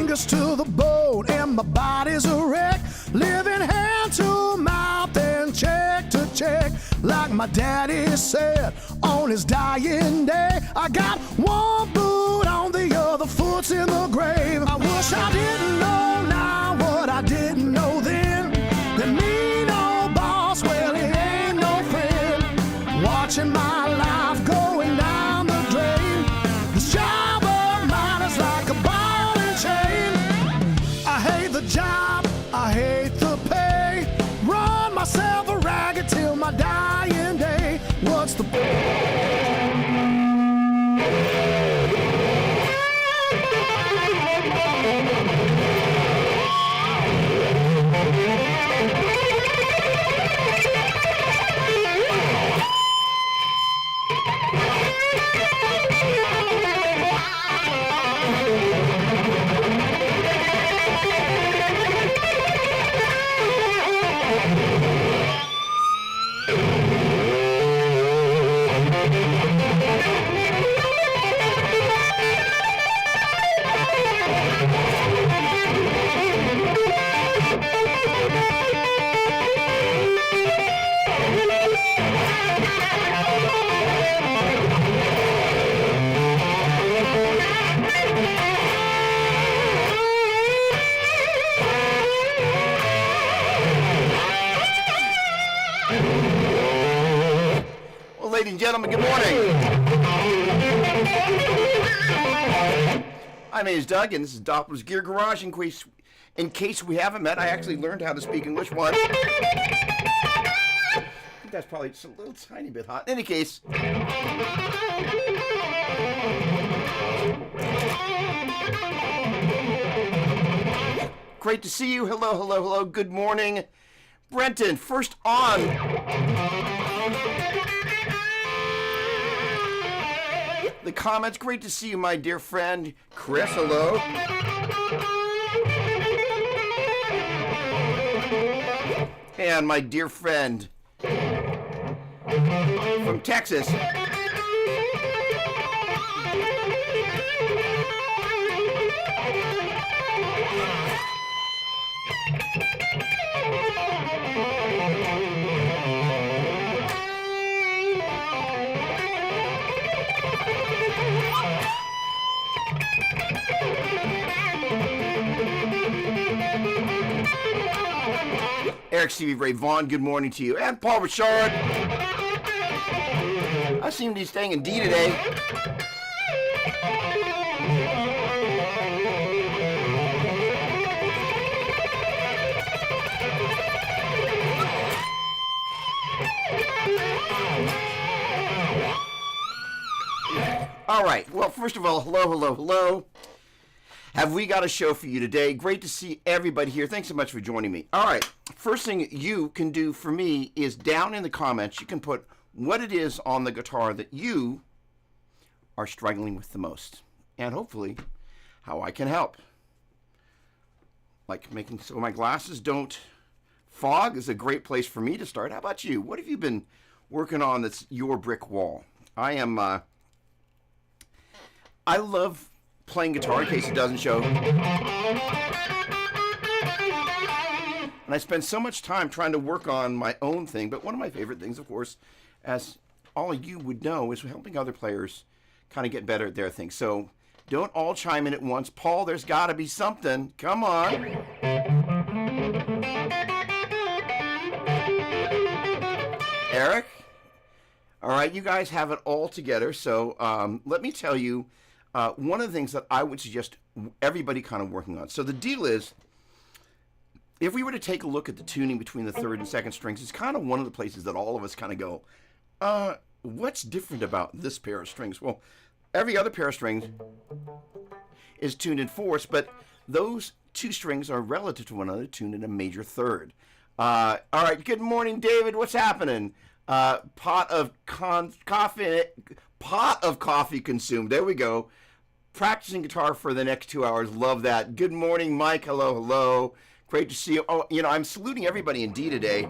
fingers to the bone, and my body's a wreck. Living hand to mouth and check to check. Like my daddy said on his dying day, I got one boot on the other, foot's in the grave. I wish I didn't know now what I didn't know then. That me no boss, well, he ain't no friend. Watching my life going down the drain. This job of mine is like a ball and chain. I hate the job, I hate the pay. Run myself a ragged till my dying day. What's the Ladies and gentlemen, good morning. My name is Doug, and this is Doppler'S Gear Garage. In case we haven't met, I actually learned how to speak English once. I think that's probably just a little tiny bit hot. In any case, great to see you. Hello, hello, hello. Good morning. Brenton, first on. The comments, great to see you, my dear friend. Chris, hello. And my dear friend from Texas. Eric Stevie Ray Vaughn, good morning to you. And Paul Richard. I seem to be staying in D today. All right. Well, first of all, hello, hello, hello. Have we got a show for you today? Great to see everybody here. Thanks so much for joining me. All right. First thing you can do for me is down in the comments, you can put what it is on the guitar that you are struggling with the most. And hopefully, how I can help. Like making so my glasses don't fog is a great place for me to start. How about you? What have you been working on that's your brick wall? I love playing guitar, in case it doesn't show. And I spend so much time trying to work on my own thing, but one of my favorite things, of course, as all of you would know, is helping other players kind of get better at their thing. So don't all chime in at once. Paul, there's got to be something. Come on. Eric? All right, you guys have it all together. So let me tell you, one of the things that I would suggest everybody kind of working on. So the deal is, if we were to take a look at the tuning between the third and second strings, it's kind of one of the places that all of us kind of go, what's different about this pair of strings? Well, every other pair of strings is tuned in fourths, but those two strings are relative to one another, tuned in a major third. All right, good morning, David. What's happening? Pot of coffee consumed. There we go. Practicing guitar for the next 2 hours. Love that. Good morning, Mike. Hello, hello. Great to see you. Oh, you know, I'm saluting everybody in D today.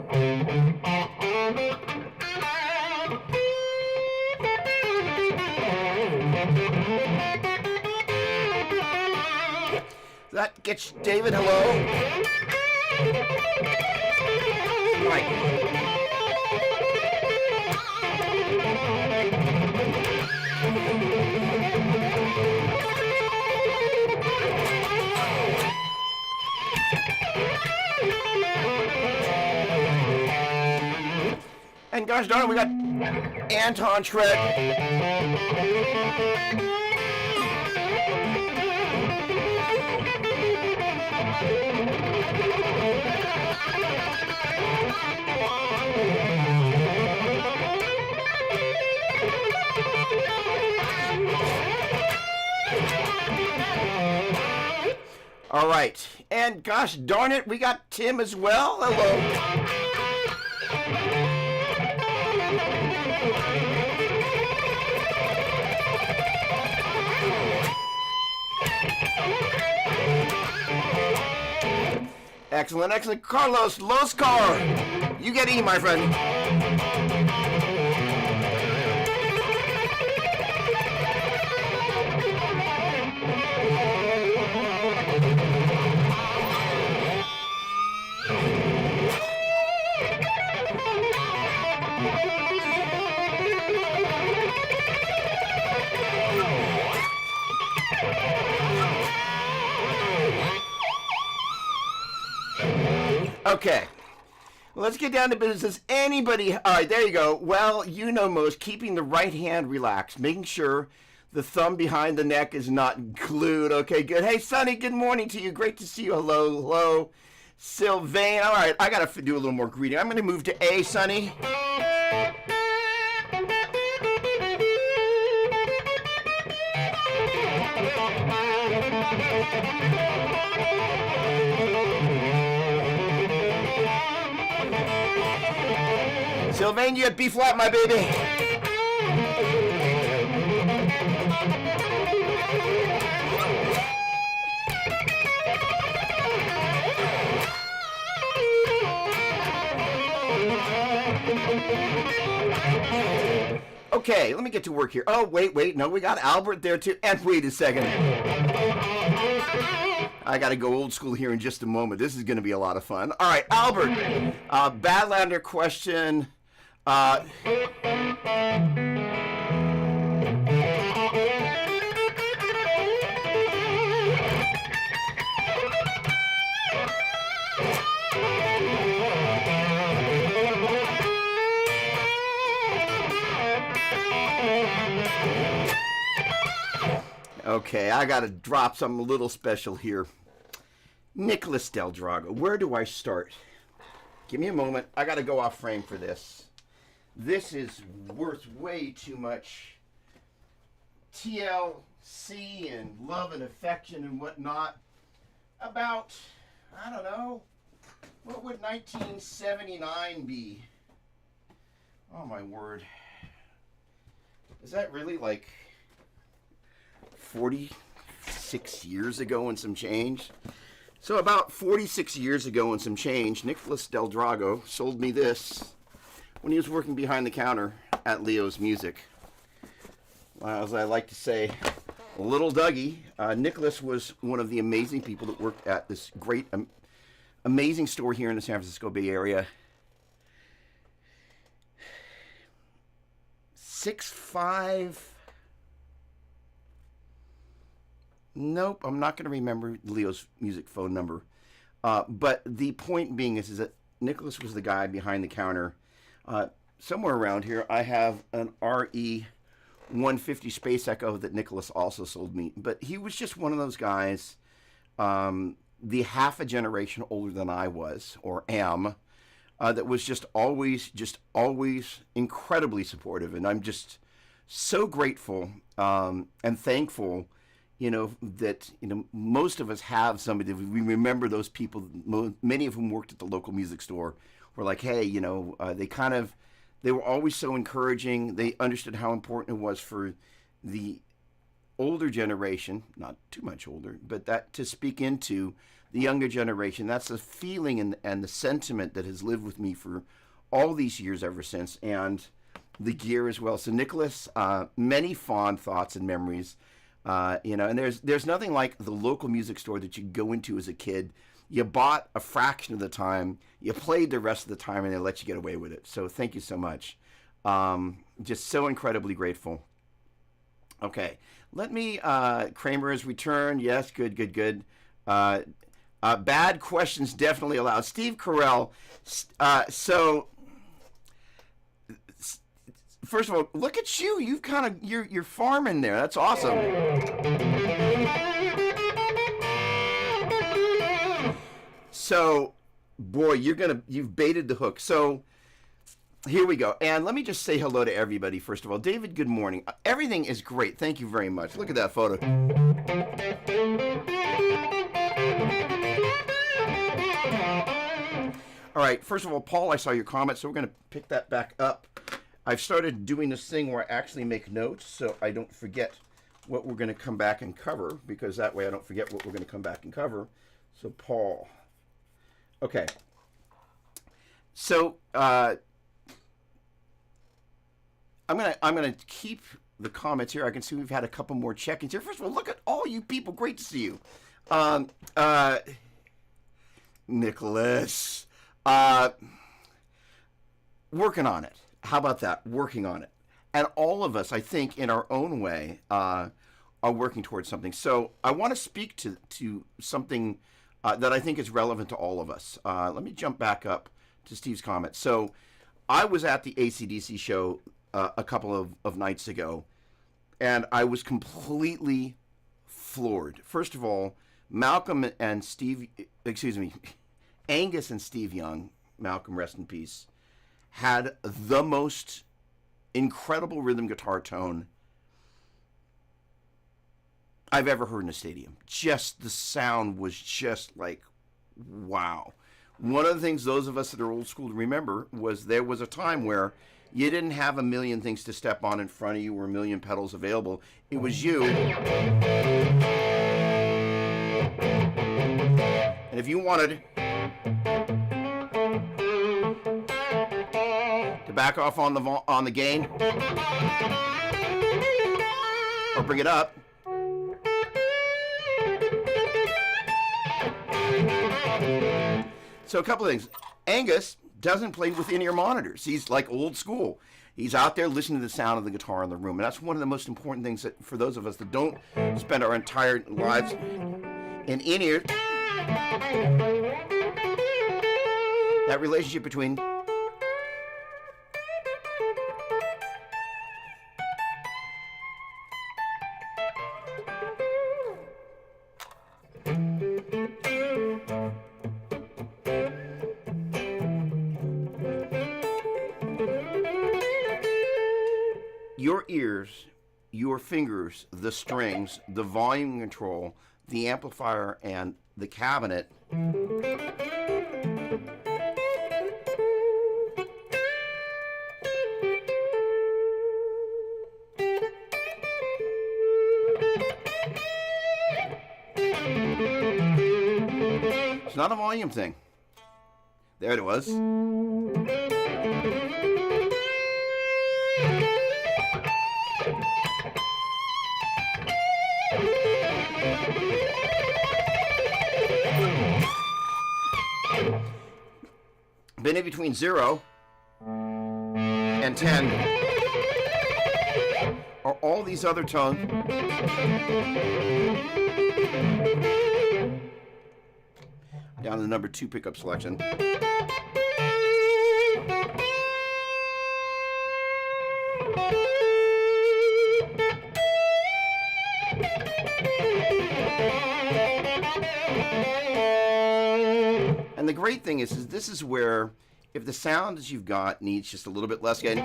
That gets David, hello. Mike. And gosh darn it, we got Anton Shred. All right, and gosh darn it, we got Tim as well. Hello. Excellent, excellent. Carlos Loscar, you get E, my friend. Okay, let's get down to business. Anybody, all right, there you go. Well, you know most, keeping the right hand relaxed, making sure the thumb behind the neck is not glued. Okay, good. Hey, Sonny, good morning to you. Great to see you. Hello, hello. Sylvain, all right, I got to do a little more greeting. I'm going to move to A, Sonny. Sylvain, you at B flat, my baby. Okay, let me get to work here. Oh, wait, no, we got Albert there too. And wait a second. I got to go old school here in just a moment. This is going to be a lot of fun. All right, Albert, Badlander question. Okay, I got to drop something a little special here. Nicholas Del Drago, where do I start? Give me a moment. I got to go off frame for this. This is worth way too much TLC and love and affection and whatnot. About, I don't know, what would 1979 be? Oh my word. Is that really like 46 years ago and some change? So about 46 years ago and some change, Nicholas Del Drago sold me this when he was working behind the counter at Leo's Music. As I like to say, Little Dougie, Nicholas was one of the amazing people that worked at this great, amazing store here in the San Francisco Bay Area. 6'5". Nope, I'm not going to remember Leo's Music phone number. But the point being is that Nicholas was the guy behind the counter. Somewhere around here, I have an RE 150 Space Echo that Nicholas also sold me. But he was just one of those guys, the half a generation older than I was, or am, that was just always incredibly supportive. And I'm just so grateful and thankful, that, most of us have somebody, we remember those people, many of whom worked at the local music store, were like, hey, they were always so encouraging. They understood how important it was for the older generation, not too much older, but that to speak into the younger generation. That's the feeling and the sentiment that has lived with me for all these years ever since, and the gear as well. So Nicholas, many fond thoughts and memories. And there's nothing like the local music store that you go into as a kid. You bought a fraction of the time, you played the rest of the time, and they let you get away with it. So thank you so much. Just so incredibly grateful. Okay, let me. Kramer has returned. Yes, good. Bad questions definitely allowed. Steve Carell. First of all, look at you. You've kind of you're farming there. That's awesome. So, boy, you've baited the hook. So, here we go. And let me just say hello to everybody, first of all. David, good morning. Everything is great. Thank you very much. Look at that photo. All right. First of all, Paul, I saw your comment, so we're going to pick that back up. I've started doing this thing where I actually make notes so I don't forget what we're going to come back and cover, because that way I don't forget what we're going to come back and cover. So, Paul. Okay. So, I'm gonna keep the comments here. I can see we've had a couple more check-ins here. First of all, look at all you people. Great to see you. Nicholas. Working on it. How about that? Working on it. And all of us, I think, in our own way, are working towards something. So I want to speak to something that I think is relevant to all of us. Let me jump back up to Steve's comment. So I was at the AC/DC show a couple of nights ago, and I was completely floored. First of all, Angus and Steve Young, Malcolm, rest in peace, had the most incredible rhythm guitar tone I've ever heard in a stadium. Just the sound was just like, wow. One of the things those of us that are old school remember was there was a time where you didn't have a million things to step on in front of you or a million pedals available. It was you. And if you wanted to back off on the gain or bring it up, so a couple of things. Angus doesn't play with in-ear monitors. He's like old school. He's out there listening to the sound of the guitar in the room. And that's one of the most important things that for those of us that don't spend our entire lives in in-ear. That relationship between your ears, your fingers, the strings, the volume control, the amplifier, and the cabinet it's not a volume thing. There it was. Been in between 0 and 10 are all these other tones. Down to the number 2 pickup selection. And the great thing is this is where, if the sound that you've got needs just a little bit less gain,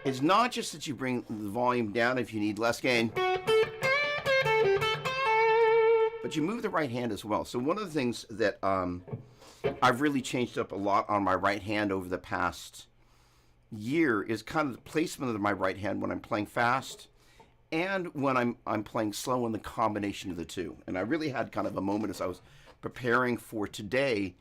it's not just that you bring the volume down if you need less gain, but you move the right hand as well. So one of the things that I've really changed up a lot on my right hand over the past year is kind of the placement of my right hand when I'm playing fast and when I'm playing slow, and the combination of the two. And I really had kind of a moment as I was preparing for today,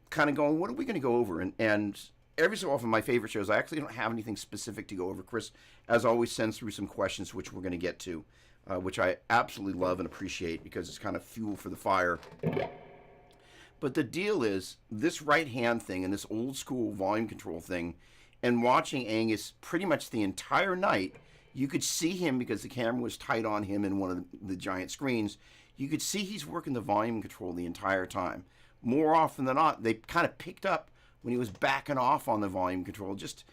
kind of going, what are we going to go over? And every so often, my favorite shows, I actually don't have anything specific to go over. Chris, as always, sends through some questions, which we're going to get to, which I absolutely love and appreciate because it's kind of fuel for the fire. But the deal is, this right hand thing and this old school volume control thing, and watching Angus pretty much the entire night, you could see him because the camera was tight on him in one of the giant screens. You could see he's working the volume control the entire time. More often than not, they kind of picked up when he was backing off on the volume control. Just,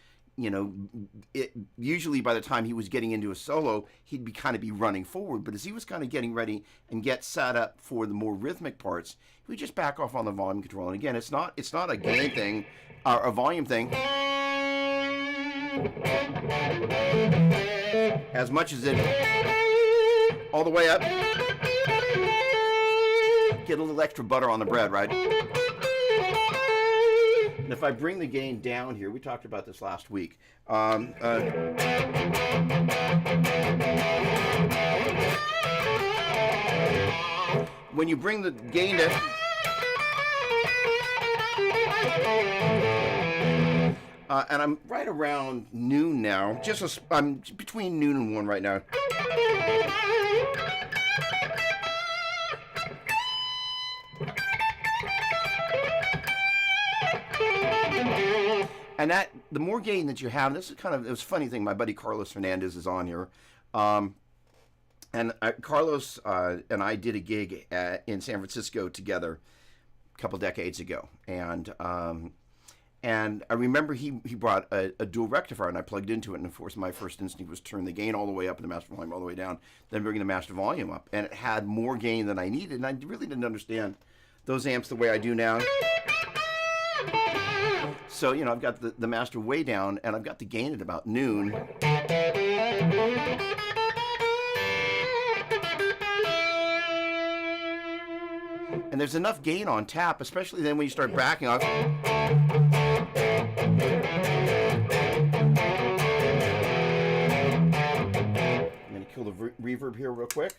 usually by the time he was getting into a solo, he'd be kind of be running forward. But as he was kind of getting ready and get set up for the more rhythmic parts, he would just back off on the volume control. And again, it's not a gain thing or a volume thing, as much as it all the way up. Get a little extra butter on the bread, right? And if I bring the gain down here, we talked about this last week. When you bring the gain to, and I'm right around noon now. I'm between noon and 1 right now. And that, the more gain that you have, this is kind of, it was a funny thing, my buddy Carlos Fernandez is on here. Carlos and I did a gig in San Francisco together a couple decades ago. And I remember he brought a dual rectifier, and I plugged into it, and of course my first instinct was turn the gain all the way up and the master volume all the way down, then bring the master volume up. And it had more gain than I needed, and I really didn't understand those amps the way I do now. So, I've got the master way down, and I've got the gain at about noon. And there's enough gain on tap, especially then when you start backing off. I'm going to kill the reverb here real quick.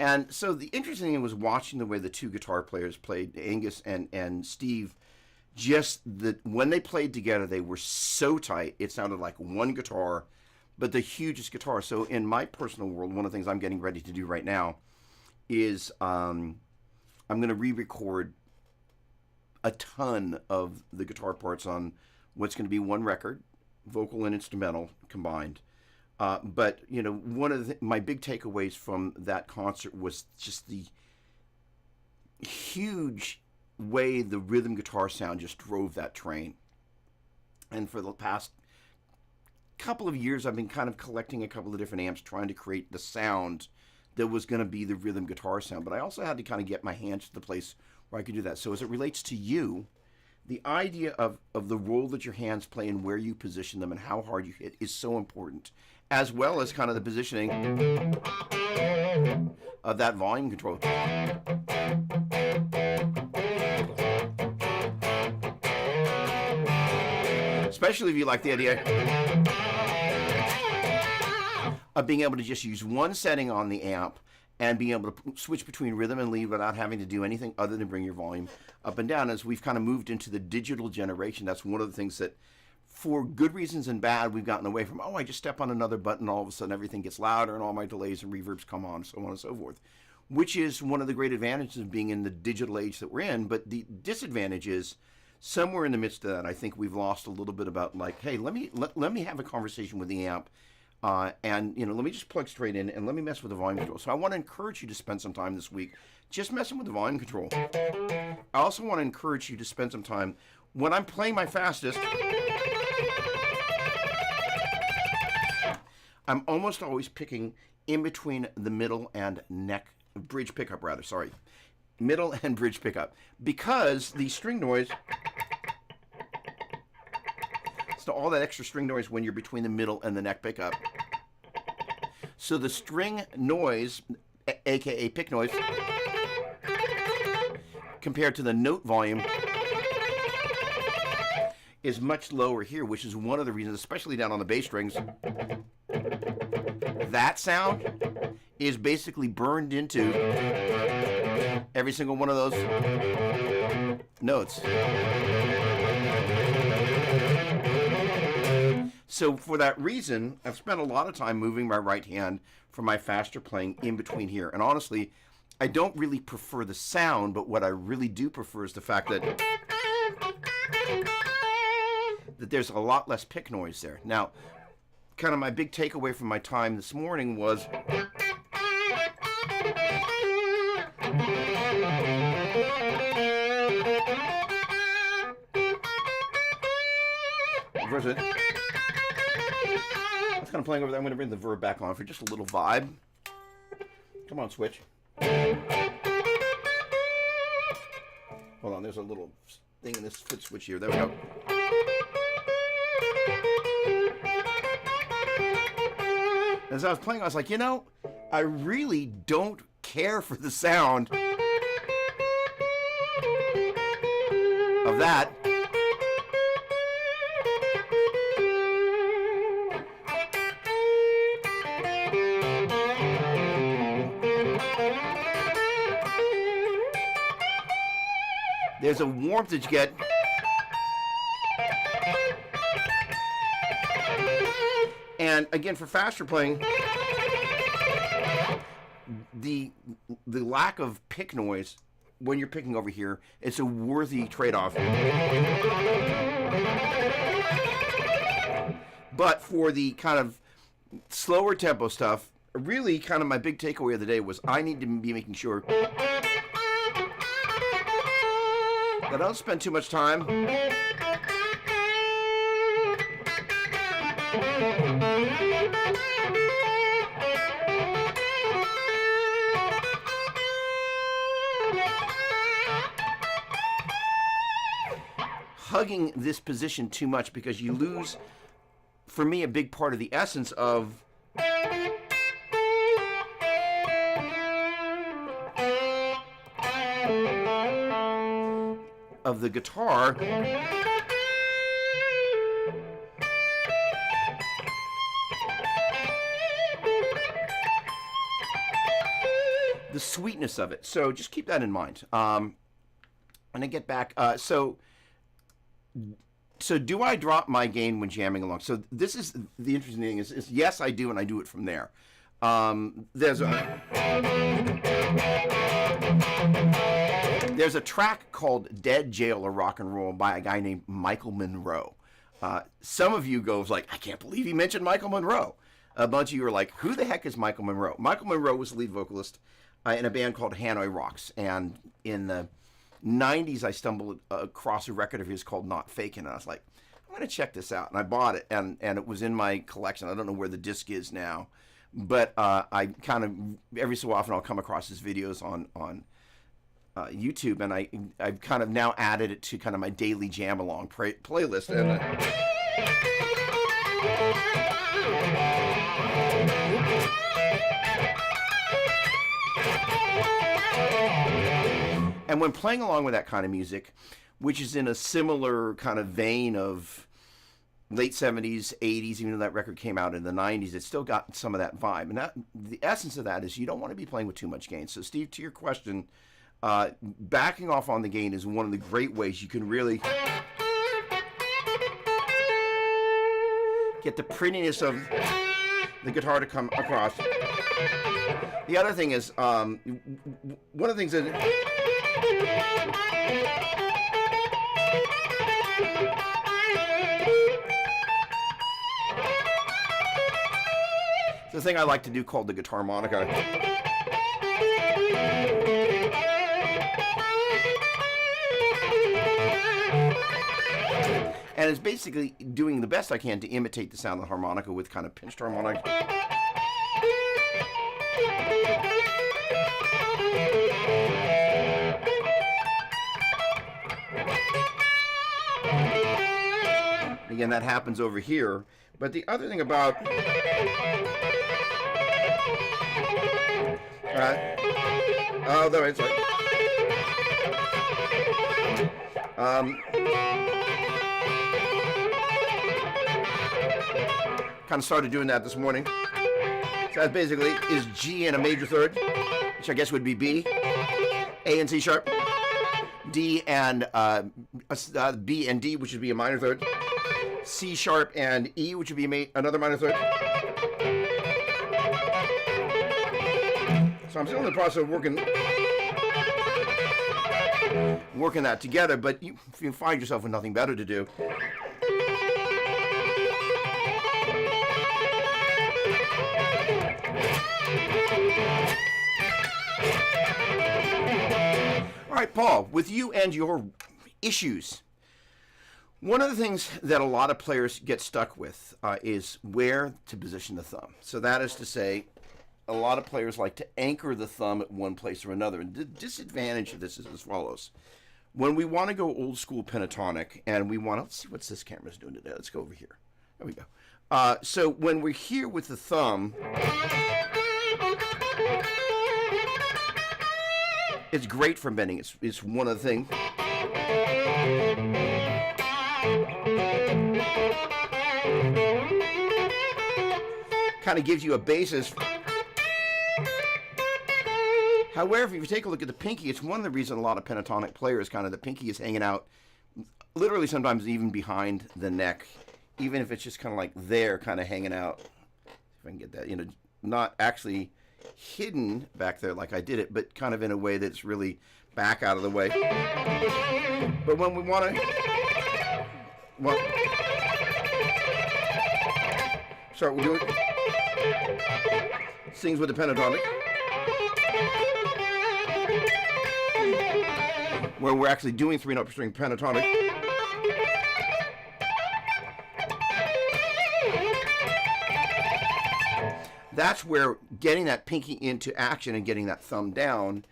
And so the interesting thing was watching the way the two guitar players played, Angus and Steve. Just that when they played together, they were so tight. It sounded like one guitar, but the hugest guitar. So in my personal world, one of the things I'm getting ready to do right now is I'm going to re-record a ton of the guitar parts on what's going to be one record, vocal and instrumental combined. But, one of my big takeaways from that concert was just the huge way the rhythm guitar sound just drove that train. And for the past couple of years, I've been kind of collecting a couple of different amps, trying to create the sound that was going to be the rhythm guitar sound. But I also had to kind of get my hands to the place where I could do that. So as it relates to you, the idea of the role that your hands play and where you position them and how hard you hit is so important, as well as kind of the positioning of that volume control. Especially if you like the idea of being able to just use one setting on the amp and being able to switch between rhythm and lead without having to do anything other than bring your volume up and down. As we've kind of moved into the digital generation, that's one of the things that, for good reasons and bad, we've gotten away from. I just step on another button, all of a sudden everything gets louder and all my delays and reverbs come on, so on and so forth, which is one of the great advantages of being in the digital age that we're in. But the disadvantage is, somewhere in the midst of that, I think we've lost a little bit about, like, hey, let me have a conversation with the amp. And let me just plug straight in and let me mess with the volume control. So I want to encourage you to spend some time this week just messing with the volume control. I also want to encourage you to spend some time when I'm playing my fastest. I'm almost always picking in between the middle and bridge pickup, middle and bridge pickup, because the string noise. So all that extra string noise when you're between the middle and the neck pickup. So the string noise, aka pick noise, compared to the note volume, is much lower here, which is one of the reasons, especially down on the bass strings, that sound is basically burned into every single one of those notes. So for that reason, I've spent a lot of time moving my right hand for my faster playing in between here. And honestly, I don't really prefer the sound, but what I really do prefer is the fact that there's a lot less pick noise there. Now, kind of my big takeaway from my time this morning was where's it? It's kind of playing over there. I'm going to bring the verb back on for just a little vibe. Come on, switch. Hold on, there's a little thing in this foot switch here. There we go. As I was playing, I was like, you know, I really don't care for the sound of that. There's a warmth that you get. And again, for faster playing, the lack of pick noise when you're picking over here, it's a worthy trade-off. But for the kind of slower tempo stuff, really kind of my big takeaway of the day was I need to be making sure that I don't spend too much time hugging this position too much, because you lose, for me, a big part of the essence of the guitar. The sweetness of it. So just keep that in mind. And I get back. So do I drop my gain when jamming along? So this is the interesting thing is yes, I do, and I do it from there. There's a track called Dead Jail or Rock and Roll by a guy named Michael Monroe. Some of you goes like, I can't believe he mentioned Michael Monroe. A bunch of you are like, who the heck is Michael Monroe? Michael Monroe was the lead vocalist in a band called Hanoi Rocks. And in the 90s, I stumbled across a record of his called Not Fakin'. And I was like, I'm going to check this out. And I bought it, and it was in my collection. I don't know where the disc is now. But I kind of, every so often, I'll come across his videos on YouTube, and I've kind of now added it to kind of my daily jam along playlist. And when playing along with that kind of music, which is in a similar kind of vein of late 70s, 80s, even though that record came out in the 90s, it's still got some of that vibe. And that, the essence of that is you don't want to be playing with too much gain. So, Steve, to your question, backing off on the gain is one of the great ways you can really get the prettiness of the guitar to come across. The other thing is, one of the things that the thing I like to do called the guitar harmonica. And it's basically doing the best I can to imitate the sound of the harmonica with kind of pinched harmonics. Again, that happens over here. But the other thing about although it's like kind of started doing that this morning. So that basically is G and a major third, which I guess would be B, A and C sharp, D and B and D, which would be a minor third, C sharp and E, which would be another minor third. So I'm still in the process of working that together, but if you find yourself with nothing better to do, all right, Paul, with you and your issues, one of the things that a lot of players get stuck with is where to position the thumb. So that is to say, a lot of players like to anchor the thumb at one place or another. And the disadvantage of this is as follows. When we want to go old school pentatonic and we want to, let's see what's this camera's doing today. Let's go over here. There we go. So when we're here with the thumb, it's great for bending. It's one of the things. Kind of gives you a basis. However, if you take a look at the pinky, it's one of the reasons a lot of pentatonic players the pinky is hanging out, literally sometimes even behind the neck, even if it's just kind of like there, kind of hanging out. If I can get that, not actually hidden back there like I did it, but kind of in a way that's really back out of the way. But when we want to, start doing things with the pentatonic, where we're actually doing 3-note string pentatonic. That's where getting that pinky into action and getting that thumb down.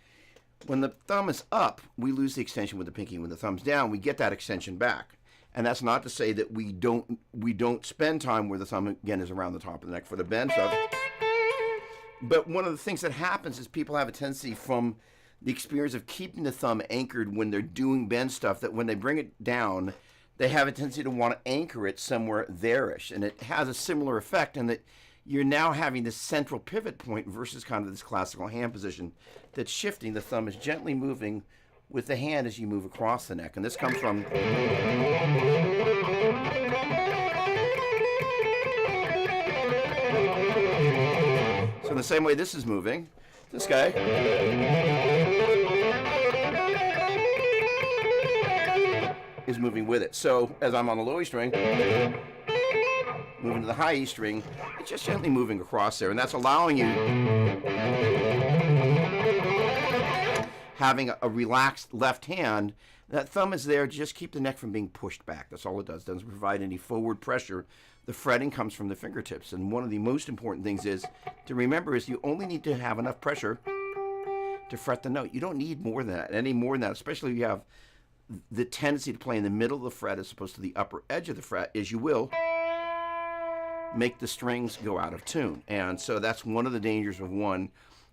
When the thumb is up, we lose the extension with the pinky. When the thumb's down, we get that extension back. And that's not to say that we don't spend time where the thumb again is around the top of the neck for the bend stuff. But one of the things that happens is people have a tendency from the experience of keeping the thumb anchored when they're doing bend stuff, that when they bring it down, they have a tendency to want to anchor it somewhere there-ish. And it has a similar effect in that you're now having this central pivot point versus kind of this classical hand position that's shifting. The thumb is gently moving with the hand as you move across the neck. And this comes from... So in the same way this is moving, this guy is moving with it. So as I'm on the low E string, moving to the high E string, it's just gently moving across there, and that's allowing you having a relaxed left hand. That thumb is there to just keep the neck from being pushed back. That's all it does. It doesn't provide any forward pressure. The fretting comes from the fingertips, and one of the most important things is to remember is you only need to have enough pressure to fret the note. You don't need more than that, any more than that, especially if you have the tendency to play in the middle of the fret as opposed to the upper edge of the fret, is you will make the strings go out of tune. And so that's one of the dangers of, one,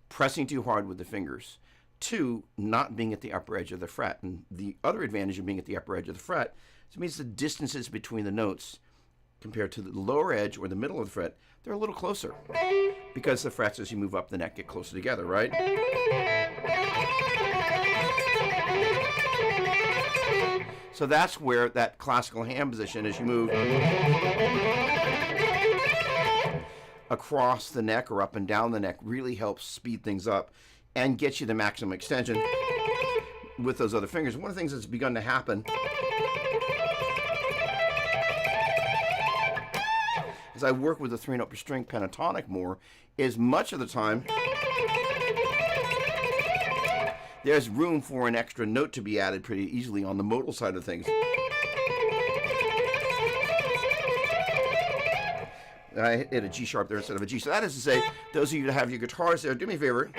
pressing too hard with the fingers, two, not being at the upper edge of the fret. And the other advantage of being at the upper edge of the fret is it means the distances between the notes compared to the lower edge or the middle of the fret, they're a little closer because the frets as you move up the neck get closer together, right? So that's where that classical hand position, as you move across the neck or up and down the neck, really helps speed things up and get you the maximum extension with those other fingers. One of the things that's begun to happen as I work with the 3-note per string pentatonic more is much of the time there's room for an extra note to be added pretty easily on the modal side of things. I hit a G sharp there instead of a G. So that is to say, those of you that have your guitars there, do me a favor.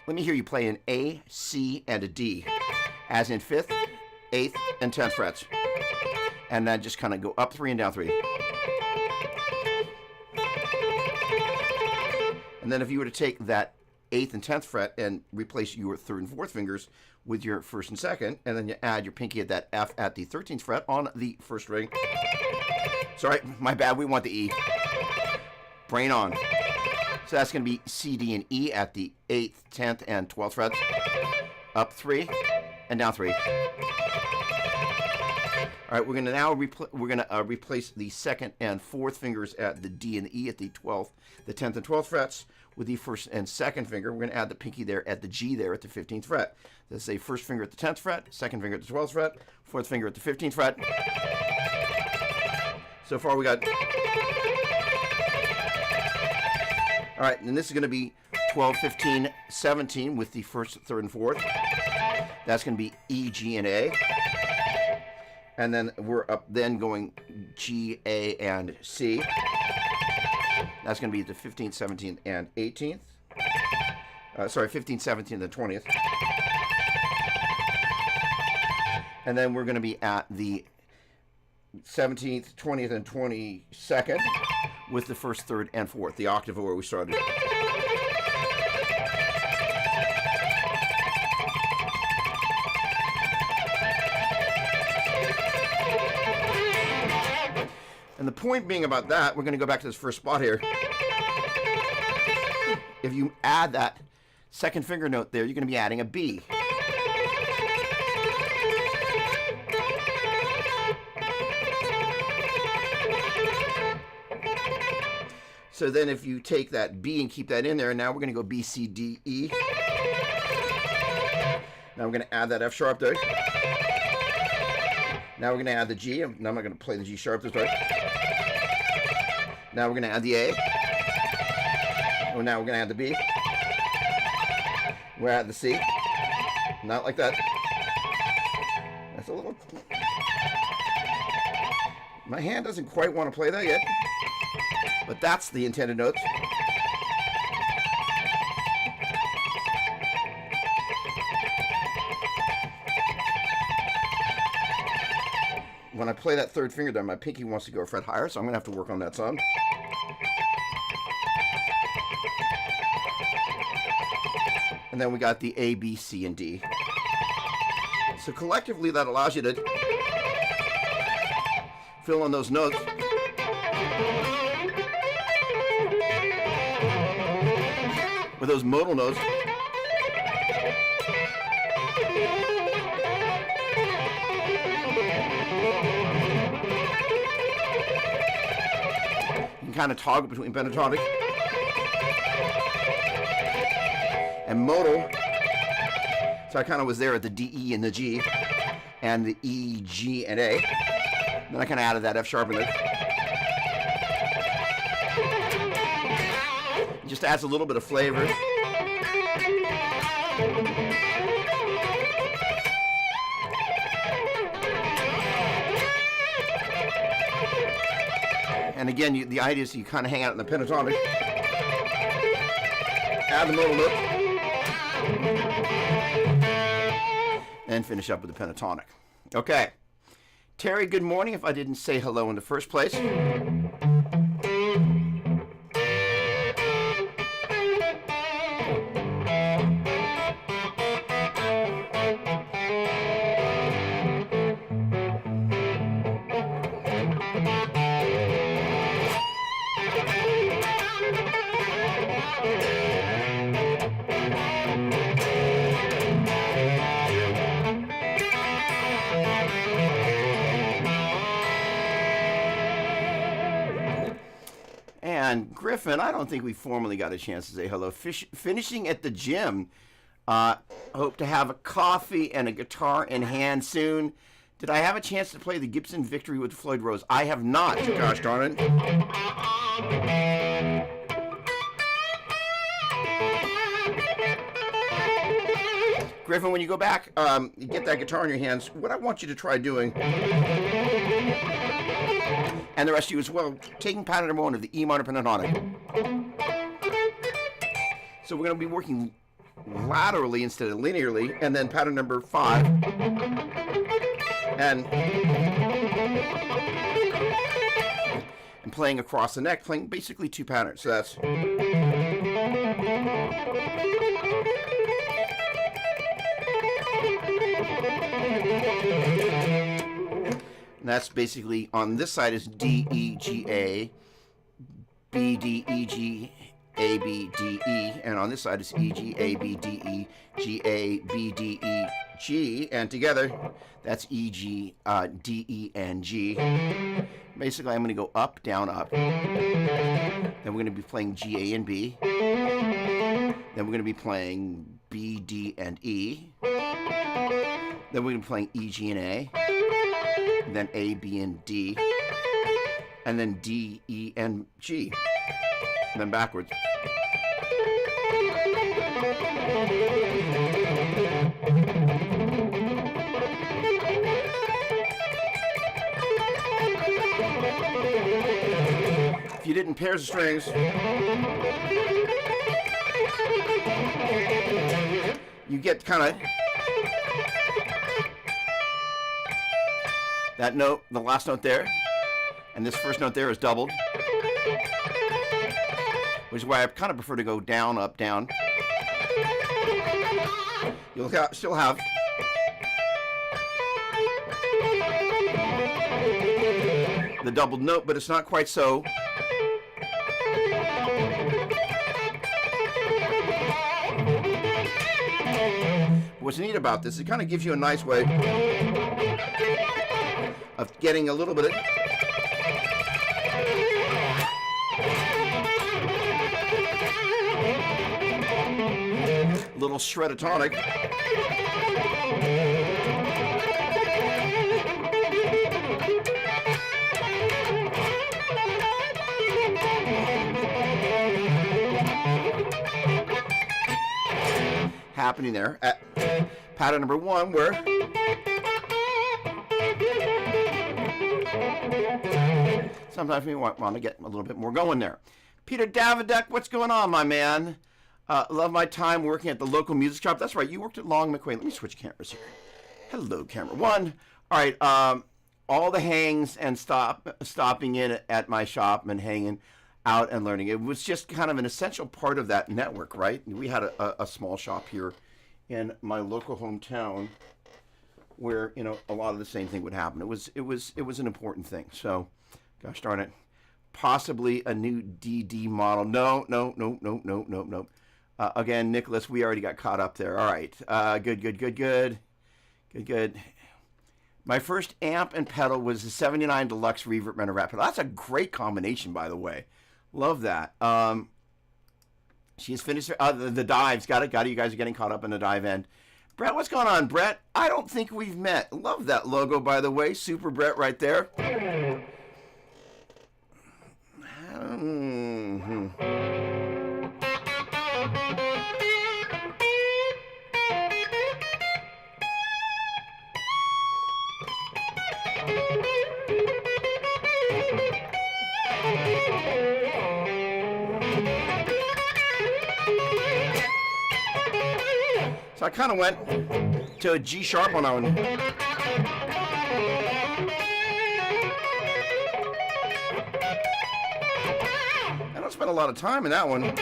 Let me hear you play an A, C, and a D, as in 5th, 8th, and 10th frets. And then just kind of go up 3 and down 3. And then if you were to take that 8th and 10th fret and replace your 3rd and 4th fingers with your 1st and 2nd, and then you add your pinky at that F at the 13th fret on the 1st string. Sorry, my bad, we want the E. Brain on. So that's going to be C, D, and E at the 8th, 10th, and 12th frets. Up 3 and down 3. All right, we're going to now replace the 2nd and 4th fingers at the D and the E at the 12th, the 10th and 12th frets with the 1st and 2nd finger. We're going to add the pinky there at the G there at the 15th fret. That's a 1st finger at the 10th fret, 2nd finger at the 12th fret, 4th finger at the 15th fret. So far we got... All right, and this is going to be 12, 15, 17 with the 1st, 3rd, and 4th. That's going to be E, G, and A. And then we're up then going G, A, and C. That's going to be the 15th, 17th, and 18th. Sorry, 15th, 17th, and 20th. And then we're going to be at the 17th, 20th, and 22nd with the 1st, 3rd, and 4th, the octave where we started. And the point being about that, we're going to go back to this first spot here. If you add that 2nd finger note there, you're going to be adding a B. So then if you take that B and keep that in there, now we're going to go B, C, D, E. Now we're going to add that F sharp there. Now we're going to add the G. Now I'm not going to play the G sharp this way. Now we're going to add the A. Oh, now we're going to add the B. We're at the C. Not like that. That's a little... My hand doesn't quite want to play that yet. But that's the intended notes. When I play that 3rd finger there, my pinky wants to go a fret higher, so I'm going to have to work on that some. And then we got the A, B, C, and D. So collectively, that allows you to fill in those notes. With those modal notes. You can kind of toggle between pentatonic and modal. So I kind of was there at the D, E, and the G, and the E, G, and A. Then I kind of added that F sharp in there. It just adds a little bit of flavor. And again, the idea is you kind of hang out in the pentatonic. Add the modal note. And finish up with the pentatonic. Okay. Terry, good morning if I didn't say hello in the first place. And Griffin, I don't think we formally got a chance to say hello. Finishing at the gym. Hope to have a coffee and a guitar in hand soon. Did I have a chance to play the Gibson Victory with Floyd Rose? I have not, gosh darn it. Griffin, when you go back, you get that guitar in your hands, what I want you to try doing, and the rest of you as well, taking pattern number 1 of the E minor pentatonic. So we're going to be working laterally instead of linearly, and then pattern number 5, and playing across the neck, playing basically 2 patterns. So that's... And that's basically, on this side is D, E, G, A, B, D, E, G, A, B, D, E, and on this side it's E, G, A, B, D, E, G, A, B, D, E, G, and together that's E, G, D, E, and G. Basically, I'm going to go up, down, up. Then we're going to be playing G, A, and B. Then we're going to be playing B, D, and E. Then we're going to be playing E, G, and A. And then A, B, and D. And then D, E, and G. And then backwards. If you did in pairs of strings, you get kind of that note, the last note there, and this first note there is doubled, which is why I kind of prefer to go down, up, down. You'll still have the doubled note, but it's not quite so. What's neat about this, it kind of gives you a nice way of getting a little bit of little shred of tonic. Happening there at pattern number 1, where sometimes we want to get a little bit more going there. Peter Davidek, what's going on, my man? Love my time working at the local music shop. That's right, you worked at Long McQueen. Let me switch cameras here. Hello, camera 1. All right, all the hangs and stopping in at my shop and hanging out and learning. It was just kind of an essential part of that network, right? We had a small shop here in my local hometown where, you know, a lot of the same thing would happen. It was an important thing. So, gosh darn it. Possibly a new DD model. No. Again, Nicholas, we already got caught up there. All right. Good. My first amp and pedal was the 79 Deluxe Reverb and a Rat pedal. That's a great combination, by the way. Love that. She's finished the dives. Got it. You guys are getting caught up in the dive end. Brett, what's going on, Brett? I don't think we've met. Love that logo, by the way. Super Brett right there. So I kind of went to a G sharp on that one. I don't spend a lot of time in that one.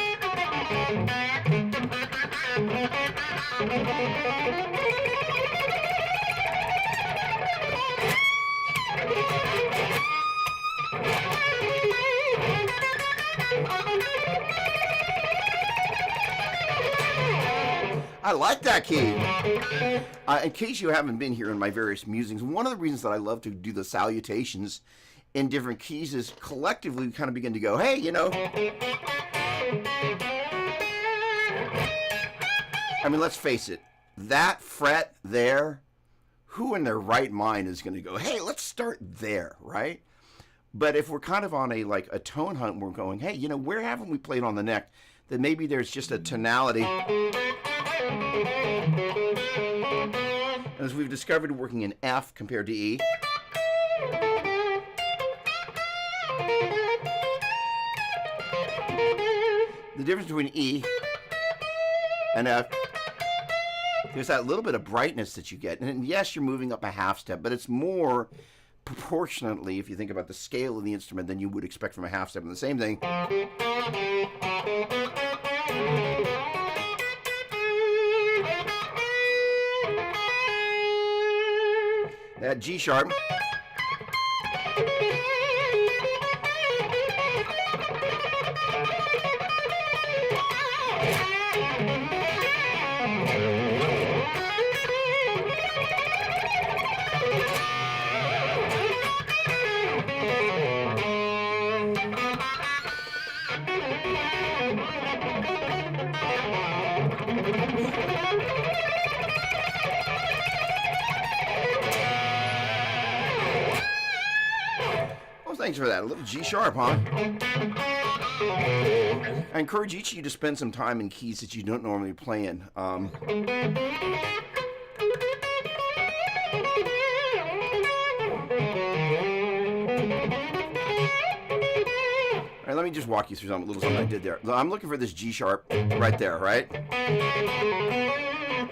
I like that key. In case you haven't been here in my various musings, one of the reasons that I love to do the salutations in different keys is collectively we kind of begin to go, hey, you know. I mean, let's face it, that fret there, who in their right mind is going to go, hey, let's start there, right? But if we're kind of on a tone hunt, we're going, hey, you know, where haven't we played on the neck? Then maybe there's just a tonality. As we've discovered, working in F compared to E. The difference between E and F, there's that little bit of brightness that you get. And yes, you're moving up a half step, but it's more proportionately, if you think about the scale of the instrument, than you would expect from a half step. And the same thing. That G sharp. Thanks for that. A little G sharp, huh? I encourage each of you to spend some time in keys that you don't normally play in. All right, let me just walk you through something I did there. I'm looking for this G sharp right there, right?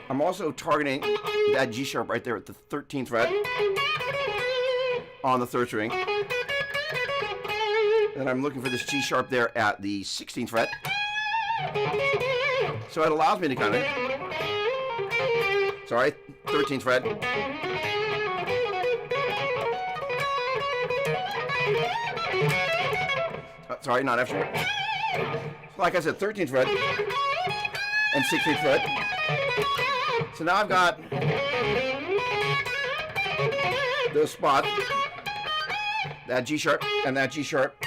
I'm also targeting that G sharp right there at the 13th fret on the 3rd string. And I'm looking for this G sharp there at the 16th fret. So it allows me to kind of, 13th fret. Sorry, not F sharp. Like I said, 13th fret and 16th fret. So now I've got those spots, that G sharp and that G sharp,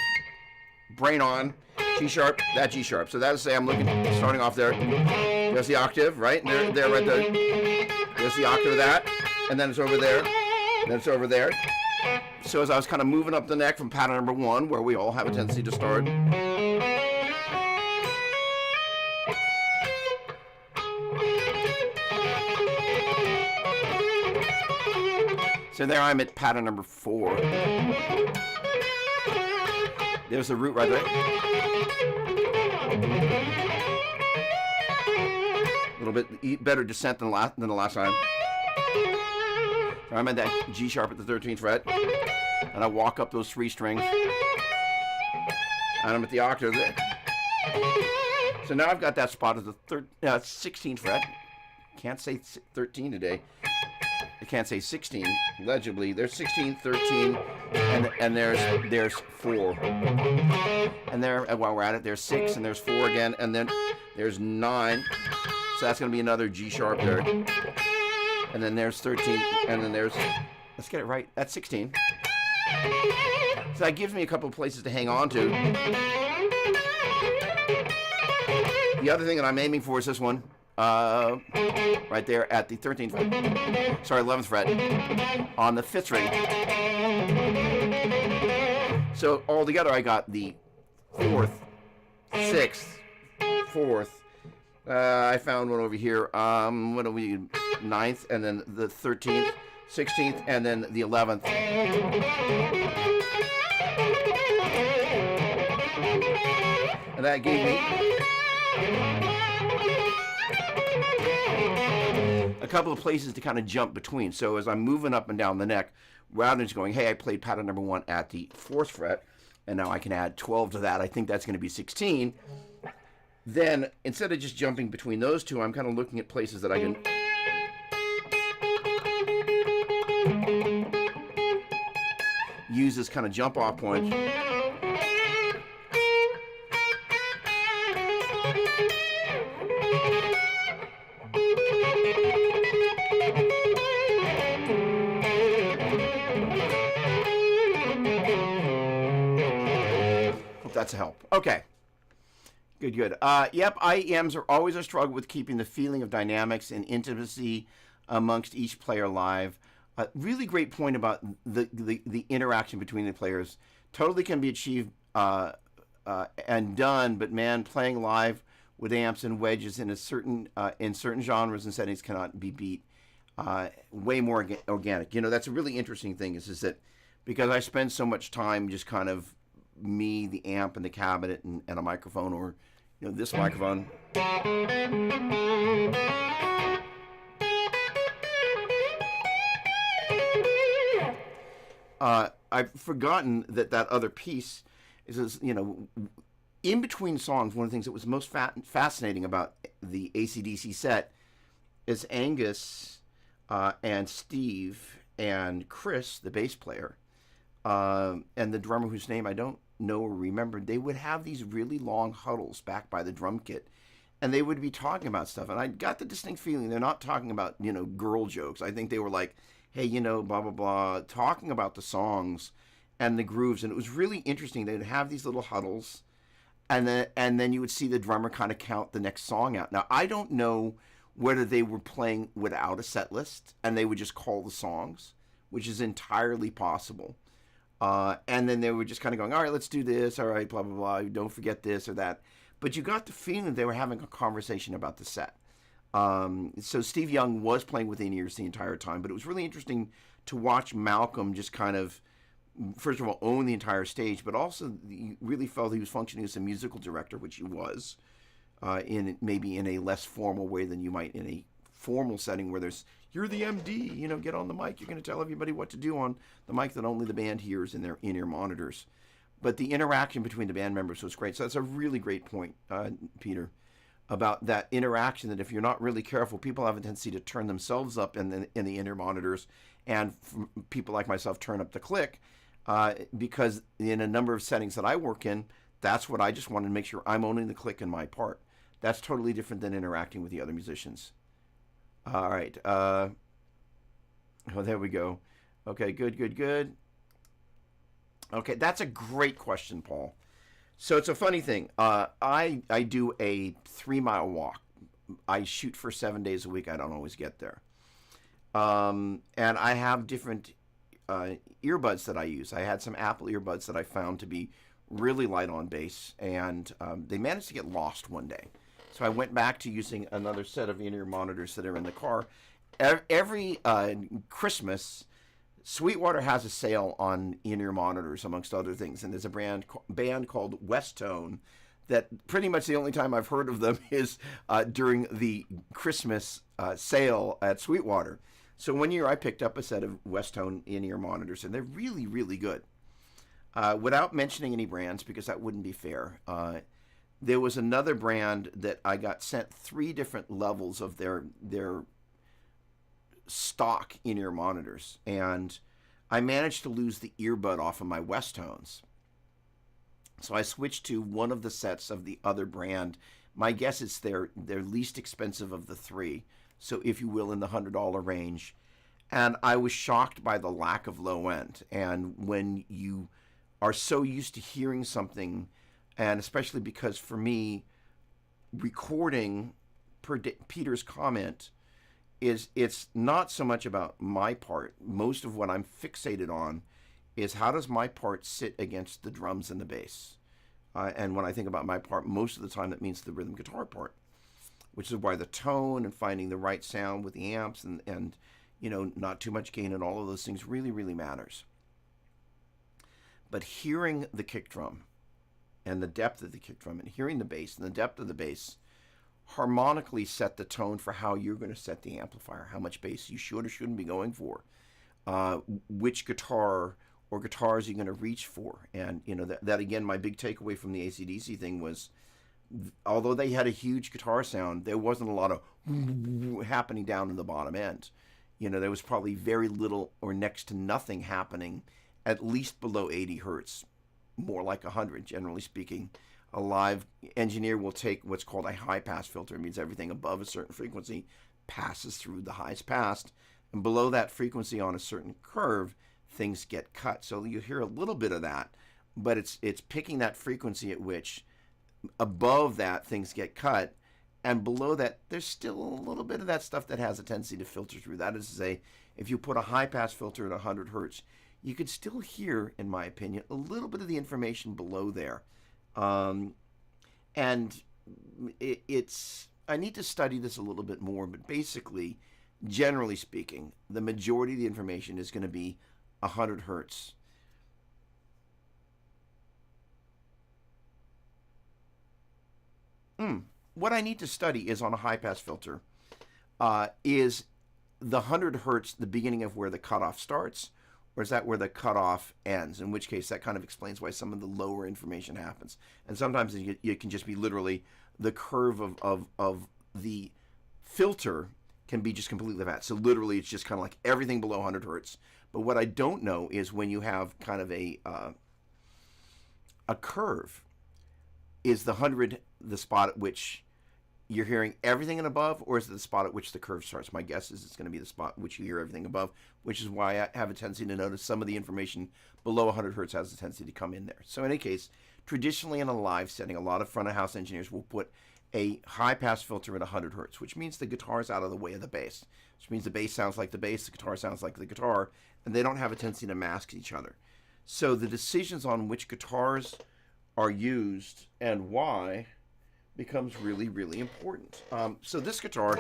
brain on, G sharp, that G sharp. So that is, say I'm looking, starting off there. There's the octave, right? And there, right there. There's the octave of that, and then it's over there, and then it's over there. So as I was kind of moving up the neck from pattern number 1, where we all have a tendency to start. So there I'm at pattern number 4. There's the root right there. A little bit better descent than the last time. So I'm at that G sharp at the 13th fret, and I walk up those 3 strings, and I'm at the octave there. So now I've got that spot at the 16th fret. Can't say 13 today. I can't say 16 legibly. There's 16, 13, and there's 4. And there, while we're at it, there's 6, and there's 4 again, and then there's 9. So that's going to be another G sharp there. And then there's 13, and then there's, let's get it right, that's 16. So that gives me a couple of places to hang on to. The other thing that I'm aiming for is this one. Right there at the 13th fret. Sorry, 11th fret. On the 5th string. So altogether I got the 4th, 6th, 4th. I found one over here. What do we, 9th, and then the 13th, 16th, and then the 11th. And that gave me a couple of places to kind of jump between. So as I'm moving up and down the neck, rather than just going, hey, I played pattern number 1 at the 4th fret, and now I can add 12 to that. I think that's going to be 16. Then instead of just jumping between those two, I'm kind of looking at places that I can use as kind of jump off points. Hope that's a help. Okay. Good, good. Yep, IEMs are always a struggle with keeping the feeling of dynamics and intimacy amongst each player live. Really great point about the interaction between the players. Totally can be achieved and done, but man, playing live with amps and wedges in certain genres and settings cannot be beat. Way more organic. You know, that's a really interesting thing is that because I spend so much time just kind of me, the amp, and the cabinet, and a microphone, or this microphone. I've forgotten that other piece is, in between songs, one of the things that was most fascinating about the AC/DC set is Angus and Steve and Chris, the bass player, and the drummer whose name I don't know or remember. They would have these really long huddles back by the drum kit, and they would be talking about stuff. And I got the distinct feeling they're not talking about, girl jokes. I think they were like, hey, blah, blah, blah, talking about the songs and the grooves. And it was really interesting. They'd have these little huddles, and then you would see the drummer kind of count the next song out. Now, I don't know whether they were playing without a set list and they would just call the songs, which is entirely possible. And then they were just kind of going, all right, let's do this. All right, blah, blah, blah. Don't forget this or that. But you got the feeling that they were having a conversation about the set. So Steve Young was playing with in-ears the entire time, but it was really interesting to watch Malcolm just kind of, first of all, own the entire stage, but also you really felt he was functioning as a musical director, which he was, in maybe in a less formal way than you might in a formal setting where there's, you're the MD, get on the mic, you're going to tell everybody what to do on the mic that only the band hears in their in-ear monitors. But the interaction between the band members was great. So that's a really great point, Peter, about that interaction, that if you're not really careful, people have a tendency to turn themselves up in the in-ear monitors, and people like myself turn up the click, because in a number of settings that I work in, that's what I just wanted to make sure I'm owning the click in my part. That's totally different than interacting with the other musicians. All right. Oh, there we go. Okay, good. Okay, that's a great question, Paul. So it's a funny thing. I do a 3-mile walk. I shoot for 7 days a week. I don't always get there. And I have different earbuds that I use. I had some Apple earbuds that I found to be really light on bass, and they managed to get lost one day. So I went back to using another set of in-ear monitors that are in the car. Every Christmas, Sweetwater has a sale on in-ear monitors, amongst other things, and there's a band called Westone that pretty much the only time I've heard of them is during the Christmas sale at Sweetwater. So one year I picked up a set of Westone in-ear monitors, and they're really, really good. Without mentioning any brands, because that wouldn't be fair, there was another brand that I got sent 3 different levels of their stock in-ear monitors, and I managed to lose the earbud off of my Westones. So I switched to one of the sets of the other brand. My guess is they're least expensive of the 3, so if you will, in the $100 range. And I was shocked by the lack of low end. And when you are so used to hearing something, and especially because for me, recording, per Peter's comment, it's not so much about my part. Most of what I'm fixated on is how does my part sit against the drums and the bass. And when I think about my part, most of the time that means the rhythm guitar part, which is why the tone and finding the right sound with the amps and not too much gain and all of those things really, really matters. But hearing the kick drum and the depth of the kick drum and hearing the bass and the depth of the bass harmonically set the tone for how you're going to set the amplifier, how much bass you should or shouldn't be going for, which guitar or guitars you're going to reach for. And, that again, my big takeaway from the AC/DC thing was, although they had a huge guitar sound, there wasn't a lot of happening down in the bottom end. There was probably very little or next to nothing happening at least below 80 hertz, more like 100, generally speaking. A live engineer will take what's called a high-pass filter. It means everything above a certain frequency passes through the highest pass, and below that frequency on a certain curve, things get cut. So you hear a little bit of that, but it's picking that frequency at which above that things get cut, and below that there's still a little bit of that stuff that has a tendency to filter through. That is to say, if you put a high-pass filter at 100 hertz, you could still hear, in my opinion, a little bit of the information below there. And it's I need to study this a little bit more, but basically, generally speaking, the majority of the information is going to be 100 hertz. What I need to study is on a high-pass filter, is the 100 hertz the beginning of where the cutoff starts, or is that where the cutoff ends? In which case, that kind of explains why some of the lower information happens. And sometimes it can just be literally the curve of the filter can be just completely flat. So literally, it's just kind of like everything below 100 hertz. But what I don't know is when you have kind of a curve, is the 100 the spot at which you're hearing everything and above, or is it the spot at which the curve starts? My guess is it's going to be the spot at which you hear everything above, which is why I have a tendency to notice some of the information below 100 hertz has a tendency to come in there. So in any case, traditionally in a live setting, a lot of front-of-house engineers will put a high-pass filter at 100 hertz, which means the guitar's out of the way of the bass, which means the bass sounds like the bass, the guitar sounds like the guitar, and they don't have a tendency to mask each other. So the decisions on which guitars are used and why becomes really, really important. So this guitar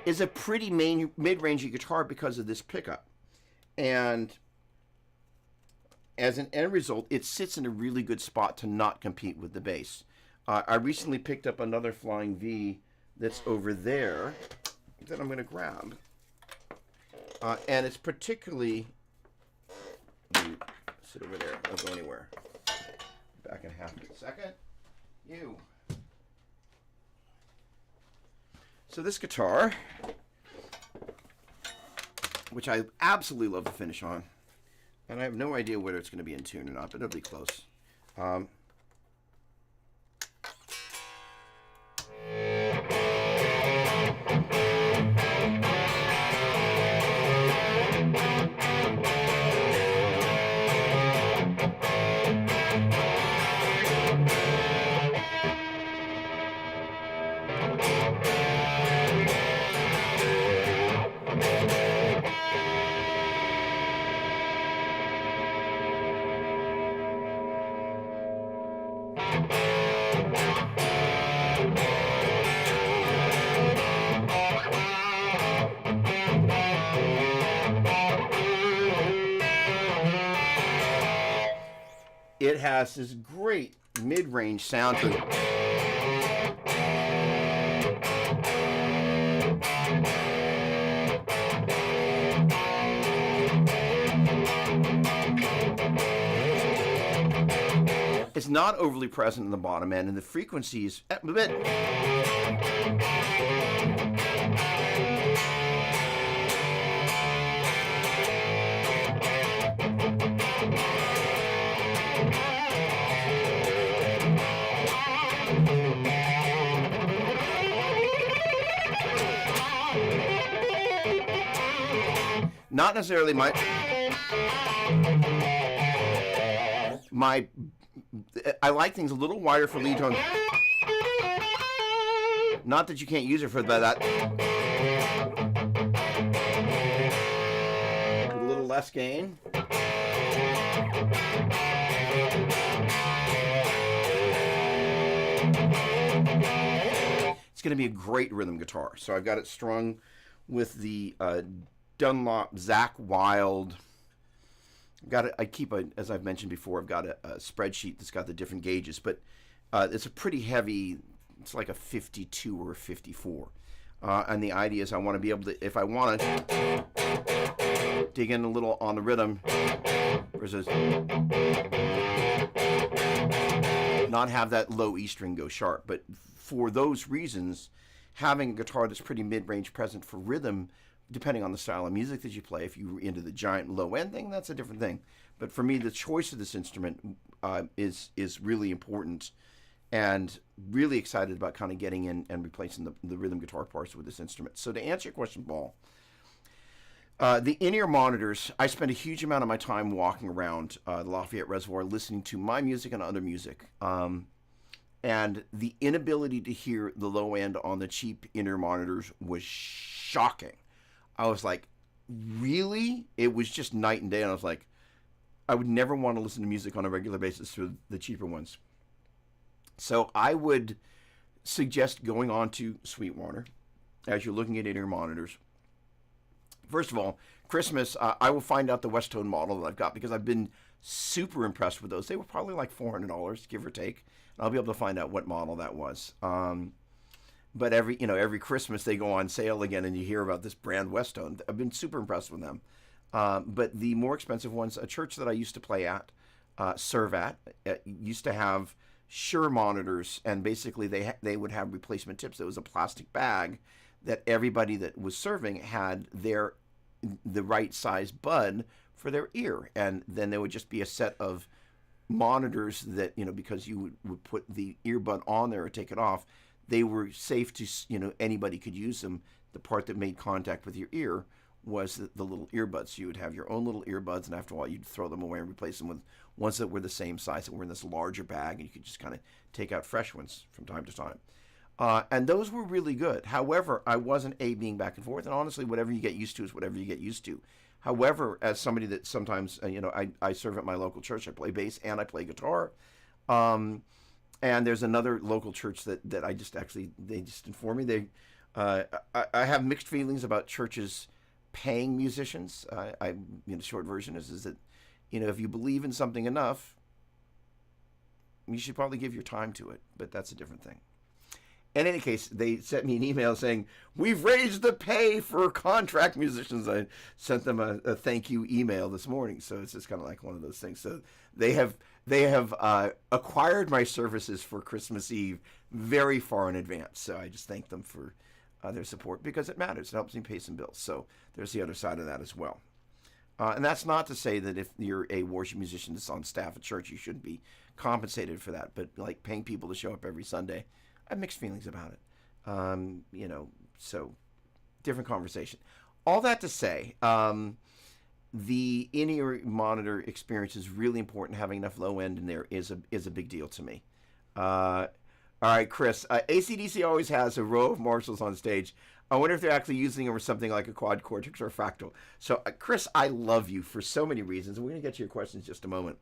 is a pretty mid-rangey guitar because of this pickup. And as an end result, it sits in a really good spot to not compete with the bass. I recently picked up another Flying V that's over there that I'm going to grab. And it's particularly... Sit over there. Don't go anywhere. Back in half a second. You. So this guitar, which I absolutely love the finish on, and I have no idea whether it's going to be in tune or not, but it'll be close. It has this great mid-range sound to it. It's not overly present in the bottom end, and the frequencies a bit. Not necessarily I like things a little wider for lead tone. Not that you can't use it for that. With a little less gain. It's going to be a great rhythm guitar. So I've got it strung with the Dunlop Zach Wild. As I've mentioned before, I've got a spreadsheet that's got the different gauges, but it's a pretty heavy, it's like a 52 or a 54. And the idea is I want to be able to, if I want to dig in a little on the rhythm, versus not have that low E string go sharp. But for those reasons, having a guitar that's pretty mid-range present for rhythm, depending on the style of music that you play, if you're into the giant low end thing, that's a different thing. But for me, the choice of this instrument is really important, and really excited about kind of getting in and replacing the rhythm guitar parts with this instrument. So to answer your question, Paul, the in-ear monitors, I spend a huge amount of my time walking around the Lafayette Reservoir listening to my music and other music. And the inability to hear the low end on the cheap in-ear monitors was shocking. I was like, really? It was just night and day. And I was like, I would never want to listen to music on a regular basis through the cheaper ones. So I would suggest going on to Sweetwater as you're looking at in-ear monitors. First of all, Christmas, I will find out the West Tone model that I've got, because I've been super impressed with those. They were probably like $400, give or take. And I'll be able to find out what model that was. But every Christmas they go on sale again, and you hear about this brand West Tone. I've been super impressed with them. But the more expensive ones, a church that I used to play at, serve at, used to have Shure monitors, and basically they would have replacement tips. It was a plastic bag that everybody that was serving had the right size bud for their ear, and then there would just be a set of monitors that, because you would put the earbud on there or take it off, they were safe to, anybody could use them. The part that made contact with your ear was the little earbuds. You would have your own little earbuds, and after a while, you'd throw them away and replace them with ones that were the same size, that were in this larger bag, and you could just kind of take out fresh ones from time to time. And those were really good. However, I wasn't being back and forth, and honestly, whatever you get used to is whatever you get used to. However, as somebody that sometimes, I serve at my local church. I play bass and I play guitar. And there's another local church that they just informed me. I have mixed feelings about churches paying musicians. The short version is that, if you believe in something enough, you should probably give your time to it, but that's a different thing. In any case, they sent me an email saying, we've raised the pay for contract musicians. I sent them a thank you email this morning. So it's just kind of like one of those things. So they have acquired my services for Christmas Eve very far in advance. So I just thank them for their support, because it matters. It helps me pay some bills. So there's the other side of that as well. And that's not to say that if you're a worship musician that's on staff at church, you shouldn't be compensated for that. But like paying people to show up every Sunday, I have mixed feelings about it. So different conversation. All that to say, the in-ear monitor experience is really important. Having enough low end in there is a big deal to me. All right, Chris. AC/DC always has a row of Marshalls on stage. I wonder if they're actually using them for something like a quad cortex or a fractal. So, Chris, I love you for so many reasons. We're going to get to your questions in just a moment.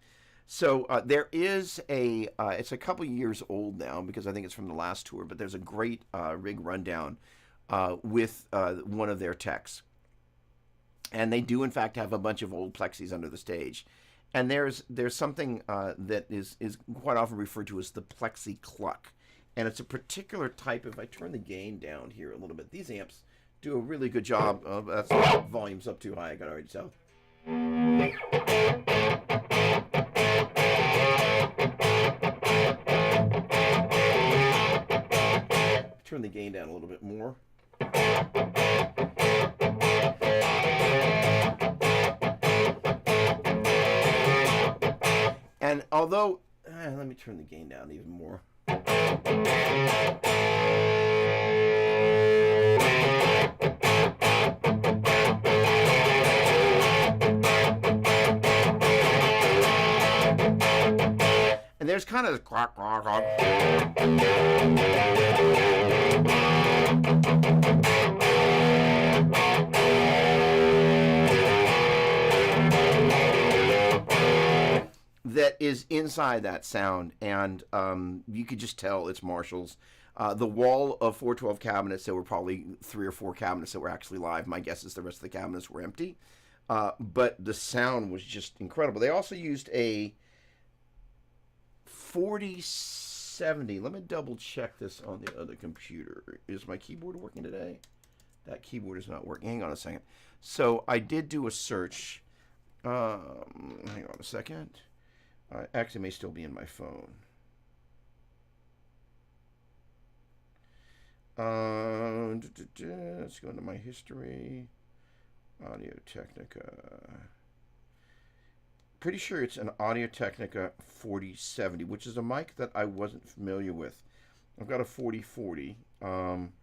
So there is it's a couple years old now, because I think it's from the last tour, but there's a great rig rundown with one of their techs. And they do, in fact, have a bunch of old plexis under the stage. And there's something that is quite often referred to as the plexi cluck. And it's a particular type. If I turn the gain down here a little bit, these amps do a really good job. That's volume's up too high, I can already tell. Turn the gain down a little bit more. And although, let me turn the gain down even more. And there's kind of the clock. That is inside that sound, and you could just tell it's Marshalls. The wall of 412 cabinets, there were probably 3 or 4 cabinets that were actually live. My guess is the rest of the cabinets were empty. But the sound was just incredible. They also used a 4070. Let me double check this on the other computer. Is my keyboard working today? That keyboard is not working. Hang on a second. So I did do a search. Hang on a second. Actually, it may still be in my phone. Let's go into my history. Audio Technica. Pretty sure it's an Audio Technica 4070, which is a mic that I wasn't familiar with. I've got a 4040. I'm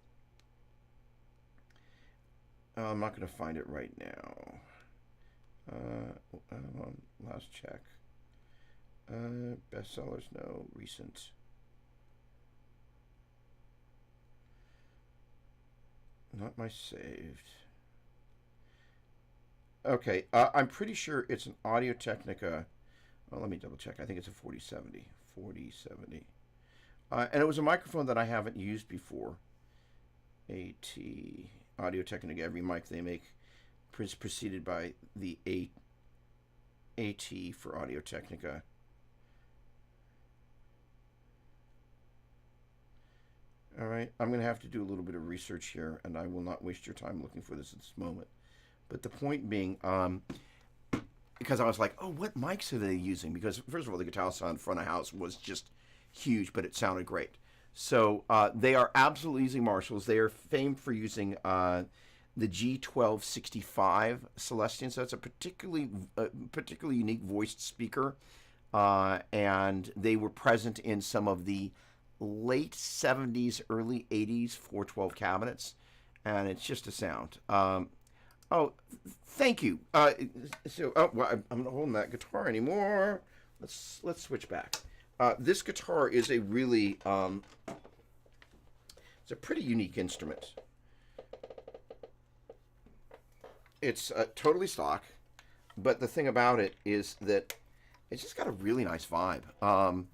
not going to find it right now. Last check. Bestsellers, no. Recent. Not my saved. Okay, I'm pretty sure it's an Audio Technica. Well, let me double check. I think it's a 4070. 4070. And it was a microphone that I haven't used before. AT. Audio Technica. Every mic they make is preceded by the AT for Audio Technica. All right, I'm going to have to do a little bit of research here, and I will not waste your time looking for this at this moment. But the point being, because I was like, oh, what mics are they using? Because, first of all, the guitar sound front of house was just huge, but it sounded great. So they are absolutely using Marshalls. They are famed for using the G1265 Celestion. So that's a particularly unique voiced speaker. And they were present in some of the late 70s, early 80s 412 cabinets. And it's just a sound. Oh, thank you. Well, I'm not holding that guitar anymore. Let's switch back. This guitar is a really it's a pretty unique instrument. It's totally stock, but the thing about it is that it's just got a really nice vibe. And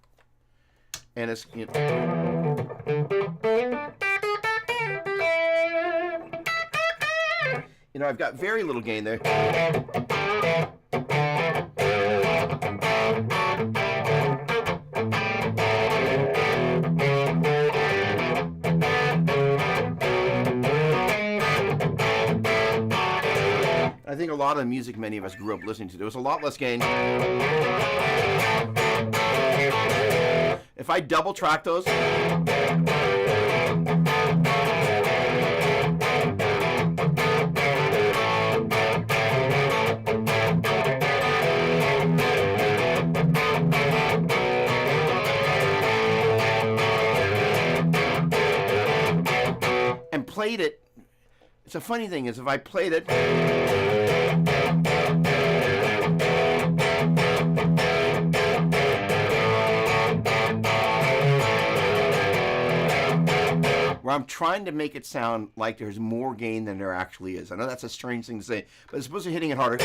it's I've got very little gain there. I think a lot of the music many of us grew up listening to, there was a lot less gain. If I double track those, and played it, it's a funny thing is if I played it, where I'm trying to make it sound like there's more gain than there actually is. I know that's a strange thing to say, but as opposed to hitting it harder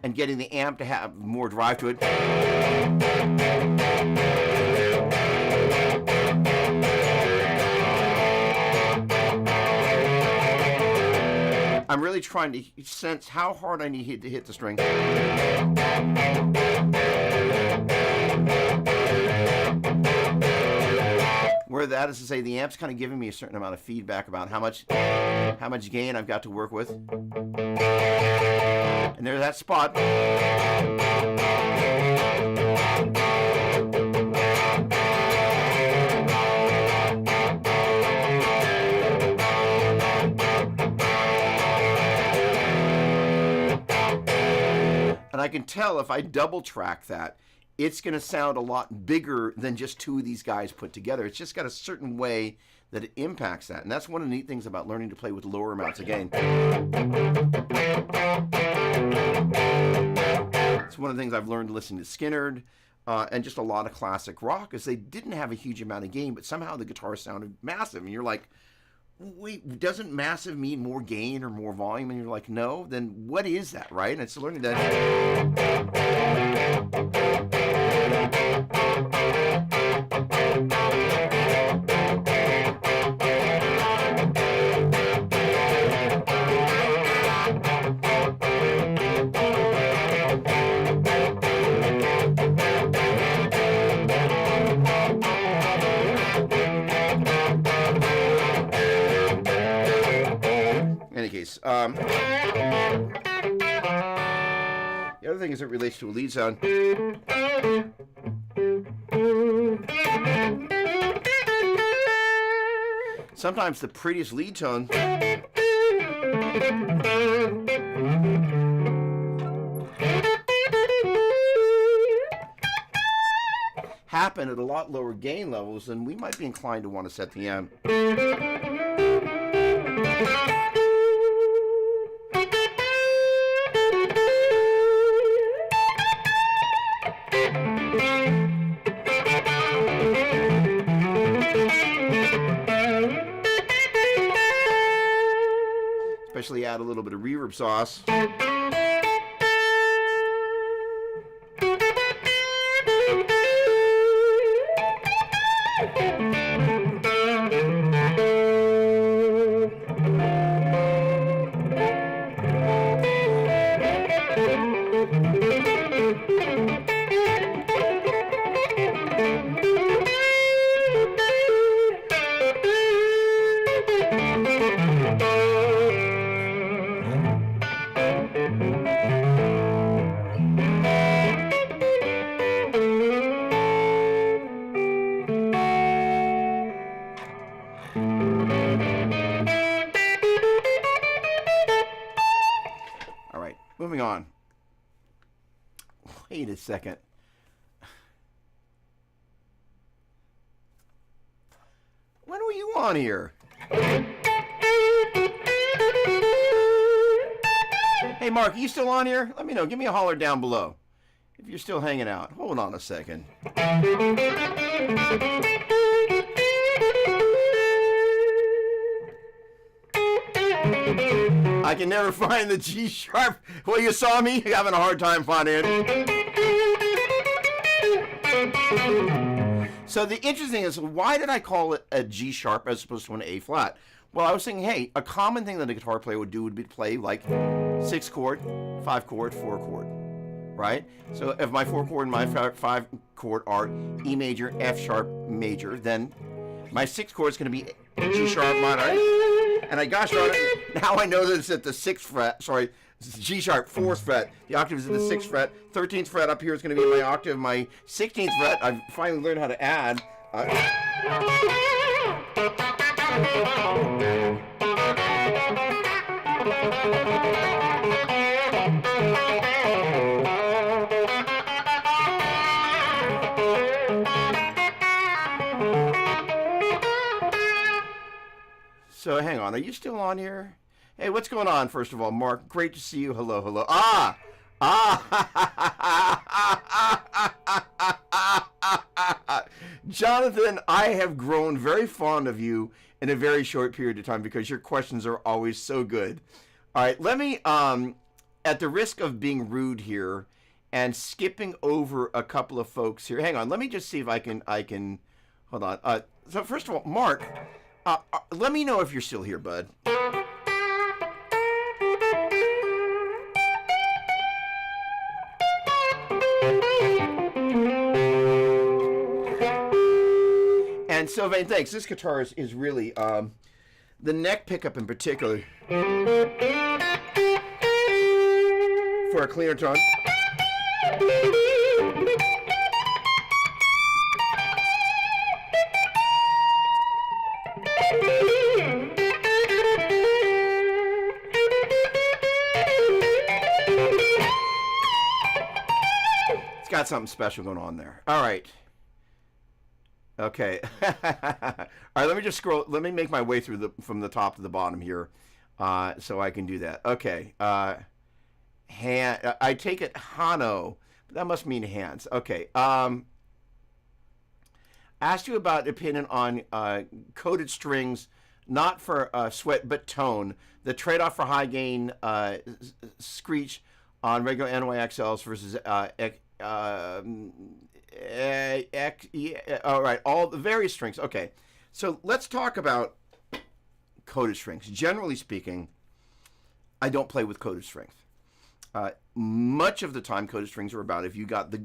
and getting the amp to have more drive to it, I'm really trying to sense how hard I need to hit the string. Where that is to say, the amp's kind of giving me a certain amount of feedback about how much gain I've got to work with. And there's that spot. And I can tell if I double track that, it's going to sound a lot bigger than just two of these guys put together. It's just got a certain way that it impacts that. And that's one of the neat things about learning to play with lower amounts of gain. It's one of the things I've learned listening to Skynyrd and just a lot of classic rock is they didn't have a huge amount of gain, but somehow the guitar sounded massive. And you're like, wait, doesn't massive mean more gain or more volume? And you're like, no, then what is that, right? And it's learning that. In any case, the other thing is it relates to a lead sound. Sometimes the prettiest lead tone happen at a lot lower gain levels, and we might be inclined to want to set the amp. Especially add a little bit of reverb sauce. Moving on. Wait a second. When were you on here? Hey, Mark, are you still on here? Let me know. Give me a holler down below if you're still hanging out. Hold on a second. I can never find the G sharp. Well, you saw me having a hard time finding it. So the interesting is, why did I call it a G sharp as opposed to an A flat? Well, I was thinking, hey, a common thing that a guitar player would do would be to play like 6 chord, 5 chord, 4 chord, right? So if my 4 chord and my 5 chord are E major, F sharp, major, then my 6 chord is going to be G sharp minor. And gosh darn it, now I know that it's at the 6th fret, sorry, G sharp 4th fret. The octave is at the 6th fret. 13th fret up here is going to be my octave. My 16th fret, I've finally learned how to add. So hang on, are you still on here? Hey, what's going on, first of all, Mark? Great to see you. Hello, hello. Jonathan, I have grown very fond of you in a very short period of time because your questions are always so good. All right, let me, at the risk of being rude here and skipping over a couple of folks here. Hang on, let me just see if I can, hold on. So first of all, Mark, let me know if you're still here, bud. And Sylvain, thanks. This guitar is really, the neck pickup in particular, for a cleaner tone. It's got something special going on there. All right. Okay. All right, let me just scroll. Let me make my way through from the top to the bottom here, so I can do that. Okay. I take it Hano, but that must mean hands. Okay. Asked you about opinion on coated strings, not for sweat but tone. The trade-off for high gain screech on regular NYXLs versus all right, all the various strings. Okay, so let's talk about coated strings. Generally speaking, I don't play with coated strings. Much of the time, coated strings are about if you got the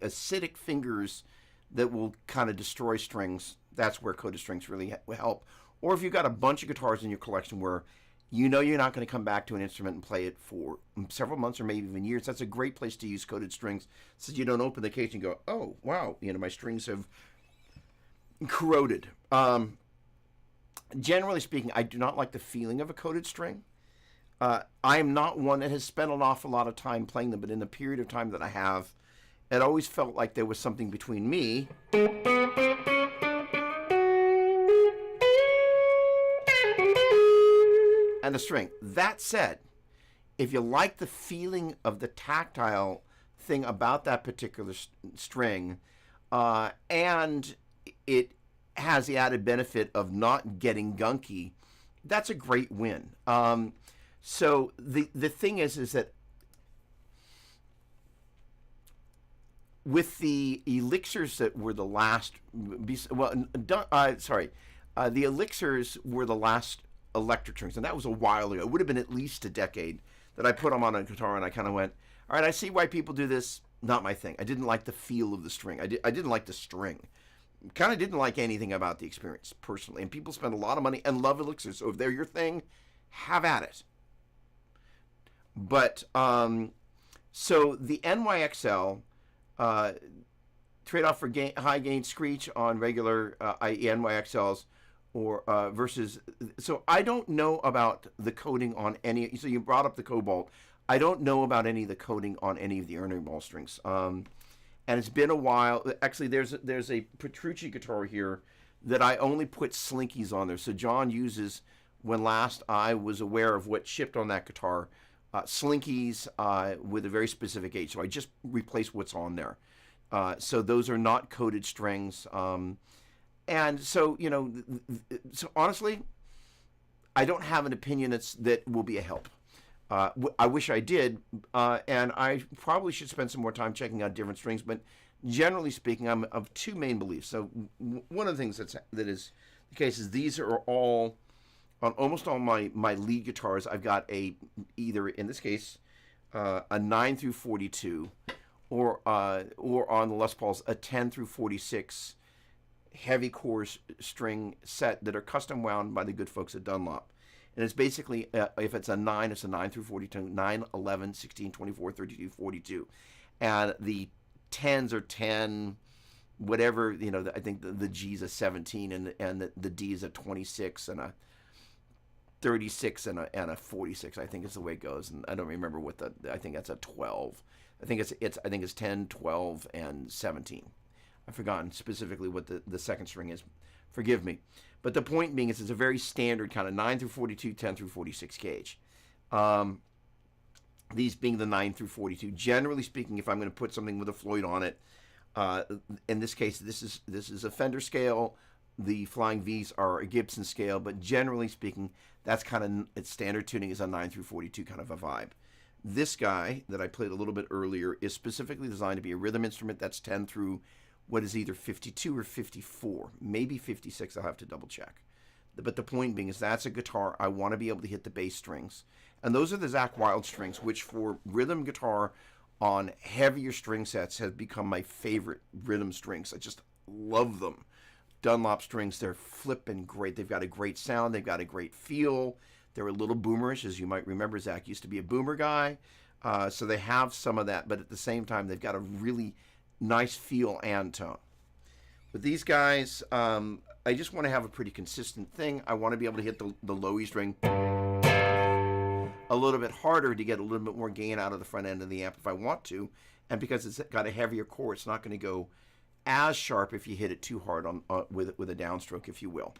acidic fingers that will kind of destroy strings. That's where coated strings really help. Or if you've got a bunch of guitars in your collection where you know you're not going to come back to an instrument and play it for several months or maybe even years, that's a great place to use coated strings so you don't open the case and go, oh, wow, my strings have corroded. Generally speaking, I do not like the feeling of a coated string. I am not one that has spent an awful lot of time playing them, but in the period of time that I have, it always felt like there was something between me and the string. That said, if you like the feeling of the tactile thing about that particular string, and it has the added benefit of not getting gunky, that's a great win. So the thing is that with the elixirs that were the last, the elixirs were the last electric strings, and that was a while ago. It would have been at least a decade that I put them on a guitar, and I kind of went, all right, I see why people do this. Not my thing. I didn't like the feel of the string. I didn't like the string. Kind of didn't like anything about the experience personally. And people spend a lot of money and love elixirs, so if they're your thing, have at it. But so the NYXL trade-off for high gain screech on regular NYXLs or versus. So I don't know about the coating on any. So you brought up the Cobalt. I don't know about any of the coating on any of the Ernie Ball strings. And it's been a while. Actually, there's a Petrucci guitar here that I only put slinkies on there. So John uses, when last I was aware of what shipped on that guitar, slinkies with a very specific age. So I just replace what's on there. So those are not coated strings. And so, so honestly, I don't have an opinion that will be a help. I wish I did, and I probably should spend some more time checking out different strings. But generally speaking, I'm of two main beliefs. So one of the things that is the case is these are all on almost all my lead guitars. I've got either in this case a 9 through 42, or on the Les Pauls a 10 through 46 heavy core string set that are custom wound by the good folks at Dunlop. And it's basically, if it's a 9, it's a 9 through 42, 9, 11, 16, 24, 32, 42. And the 10s are 10, whatever, I think the G's a 17, and the D is a 26, and a 36, and a 46, I think is the way it goes. And I don't remember I think that's a 12. I think it's 10, 12, and 17. I've forgotten specifically what the second string is. Forgive me. But the point being is it's a very standard kind of 9 through 42, 10 through 46 gauge. These being the 9 through 42. Generally speaking, if I'm going to put something with a Floyd on it, in this case, this is a Fender scale. The Flying V's are a Gibson scale, but generally speaking, that's kind of its standard tuning is a 9 through 42 kind of a vibe. This guy that I played a little bit earlier is specifically designed to be a rhythm instrument that's 10 through what is either 52 or 54, maybe 56. I'll have to double check. But the point being is that's a guitar I want to be able to hit the bass strings. And those are the Zakk Wylde strings, which for rhythm guitar on heavier string sets has become my favorite rhythm strings. I just love them. Dunlop strings, they're flipping great. They've got a great sound. They've got a great feel. They're a little boomerish, as you might remember. Zakk used to be a boomer guy. So they have some of that, but at the same time, they've got a really nice feel and tone. With these guys, I just want to have a pretty consistent thing. I want to be able to hit the low E string a little bit harder to get a little bit more gain out of the front end of the amp if I want to. And because it's got a heavier core, it's not going to go as sharp if you hit it too hard with a downstroke, if you will.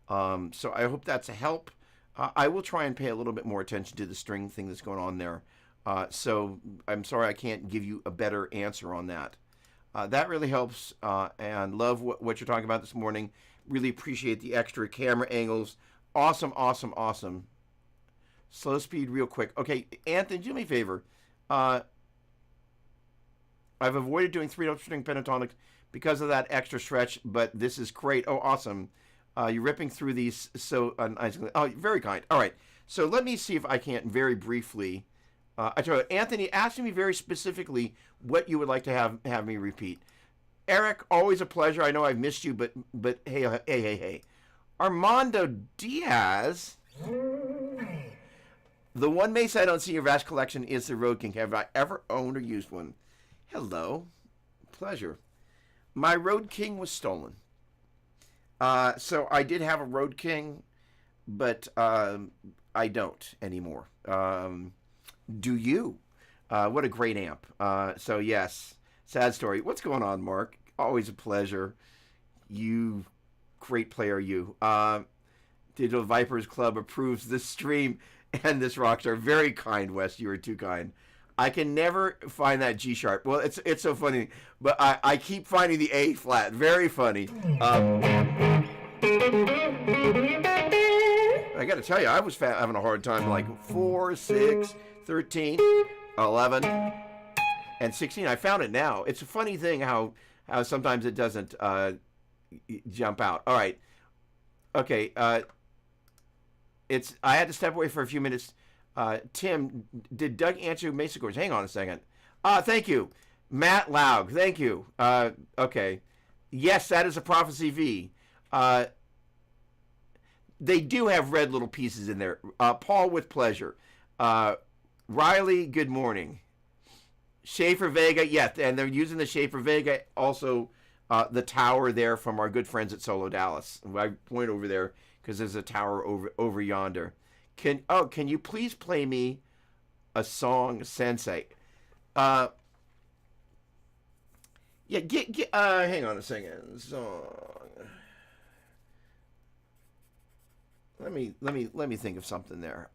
So I hope that's a help. I will try and pay a little bit more attention to the string thing that's going on there. So I'm sorry I can't give you a better answer on that. That really helps, and love what you're talking about this morning. Really appreciate the extra camera angles. Awesome, awesome, awesome. Slow speed real quick. Okay, Anthony, do me a favor. I've avoided doing 3-note string pentatonics because of that extra stretch, but this is great. Oh, awesome. You're ripping through these so nicely. Oh, very kind. All right, so let me see if I can't very briefly... I tell you, Anthony asked me very specifically what you would like to have me repeat. Eric, always a pleasure. I know I've missed you, but hey. Armando Diaz, the one Mace I don't see in your vast collection is the Road King. Have I ever owned or used one? Hello, pleasure. My Road King was stolen. So I did have a Road King, but I don't anymore. Do you? What a great amp. So yes, sad story. What's going on, Mark? Always a pleasure. You great player, you. Digital Vipers Club approves this stream and this rockstar. Very kind, Wes. You are too kind. I can never find that G sharp. Well, it's so funny, but I keep finding the A flat. Very funny. I got to tell you, I was having a hard time like 4, 6, 13, 11, and 16. I found it now. It's a funny thing how sometimes it doesn't jump out. All right. Okay. I had to step away for a few minutes. Tim, did Doug answer Mesa Chords? Hang on a second. Thank you. Matt Laug, thank you. Okay. Yes, that is a Prophecy V. They do have red little pieces in there. Paul, with pleasure. Riley, good morning. Schaefer Vega, yes, and they're using the Schaefer Vega. Also, the tower there from our good friends at Solo Dallas. I point over there because there's a tower over yonder. Can you please play me a song, Sensei? Yeah, hang on a second. Song. Let me think of something there.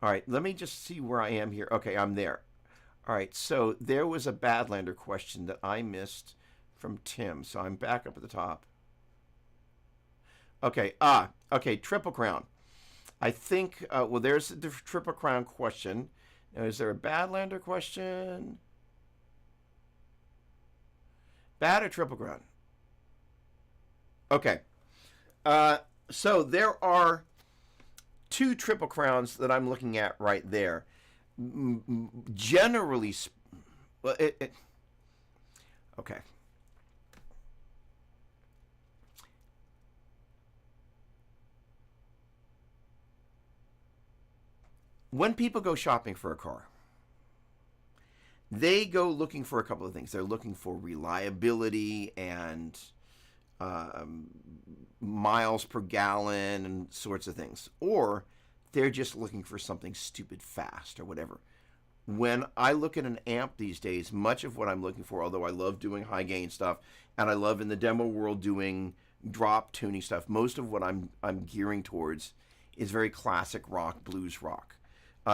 All right, let me just see where I am here. Okay, I'm there. All right, so there was a Badlander question that I missed from Tim. So I'm back up at the top. Okay, okay, Triple Crown. I think, well, there's the Triple Crown question. Now, is there a Badlander question? Bad or Triple Crown? Okay. Uh, so there are two Triple Crowns that I'm looking at right there. Generally, well, okay. When people go shopping for a car, they go looking for a couple of things. They're looking for reliability and um, miles per gallon and sorts of things, or they're just looking for something stupid fast or whatever. When I look at an amp these days, much of what I'm looking for, although I love doing high gain stuff and I love in the demo world doing drop tuning stuff, most of what I'm gearing towards is very classic rock, blues rock.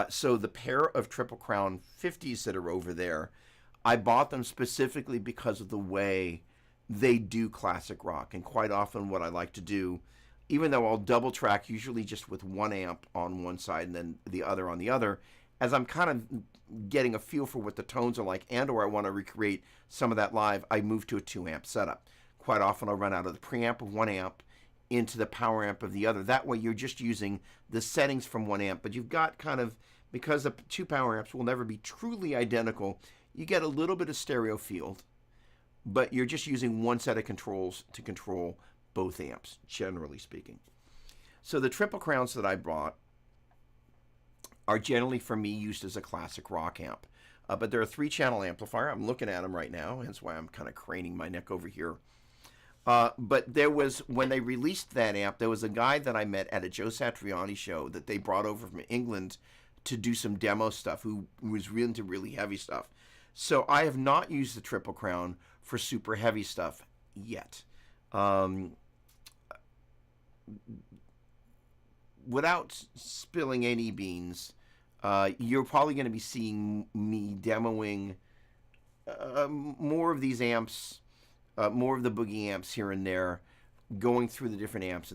So the pair of Triple Crown 50s that are over there, I bought them specifically because of the way they do classic rock. And quite often what I like to do, even though I'll double track usually just with one amp on one side and then the other on the other, as I'm kind of getting a feel for what the tones are like and or I want to recreate some of that live, I move to a 2 amp setup. Quite often I'll run out of the preamp of 1 amp into the power amp of the other. That way you're just using the settings from 1 amp, but you've got kind of, because the 2 power amps will never be truly identical, you get a little bit of stereo field, but you're just using one set of controls to control both amps, generally speaking. So the Triple Crowns that I bought are generally, for me, used as a classic rock amp. But they're a 3-channel amplifier. I'm looking at them right now, hence why I'm kind of craning my neck over here. But there was, when they released that amp, there was a guy that I met at a Joe Satriani show that they brought over from England to do some demo stuff, who was really into really heavy stuff. So I have not used the Triple Crown for super heavy stuff yet. Without spilling any beans, you're probably going to be seeing me demoing more of these amps, more of the boogie amps here and there, going through the different amps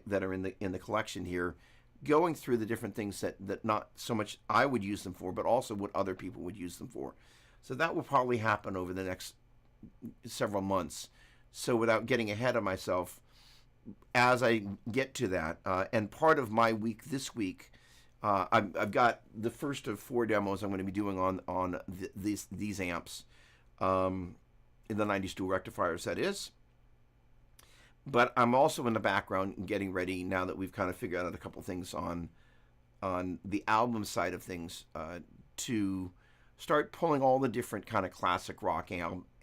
that are in the collection here, going through the different things that not so much I would use them for, but also what other people would use them for. So that will probably happen over the next several months. So without getting ahead of myself, as I get to that, and part of my week this week, I've got the first of 4 demos I'm going to be doing on these amps, in the 90s dual rectifiers, that is. But I'm also in the background getting ready, now that we've kind of figured out a couple things on the album side of things, to start pulling all the different kind of classic rock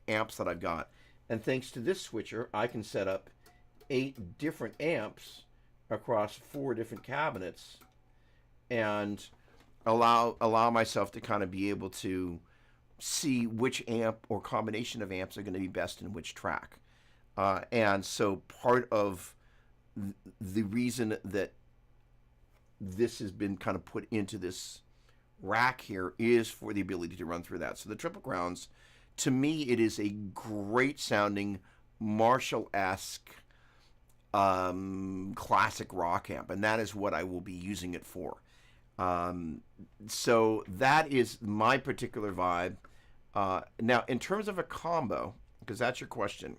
amps that I've got. And thanks to this switcher, I can set up 8 different amps across 4 different cabinets and allow myself to kind of be able to see which amp or combination of amps are going to be best in which track. And so part of the reason that this has been kind of put into this rack here is for the ability to run through that. So the Triple Crowns, to me, it is a great sounding Marshall-esque classic rock amp, and that is what I will be using it for. So that is my particular vibe. Now, in terms of a combo, because that's your question,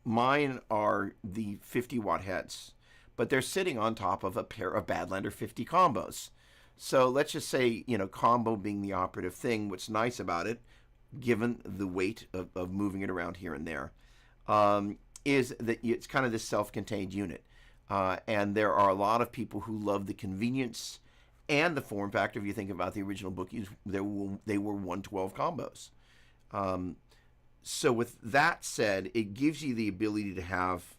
mine are the 50-watt heads, but they're sitting on top of a pair of Badlander 50 combos. So let's just say, combo being the operative thing, what's nice about it, given the weight of moving it around here and there, is that it's kind of this self-contained unit. And there are a lot of people who love the convenience and the form factor. If you think about the original bookies, they were 112 combos. So with that said, it gives you the ability to have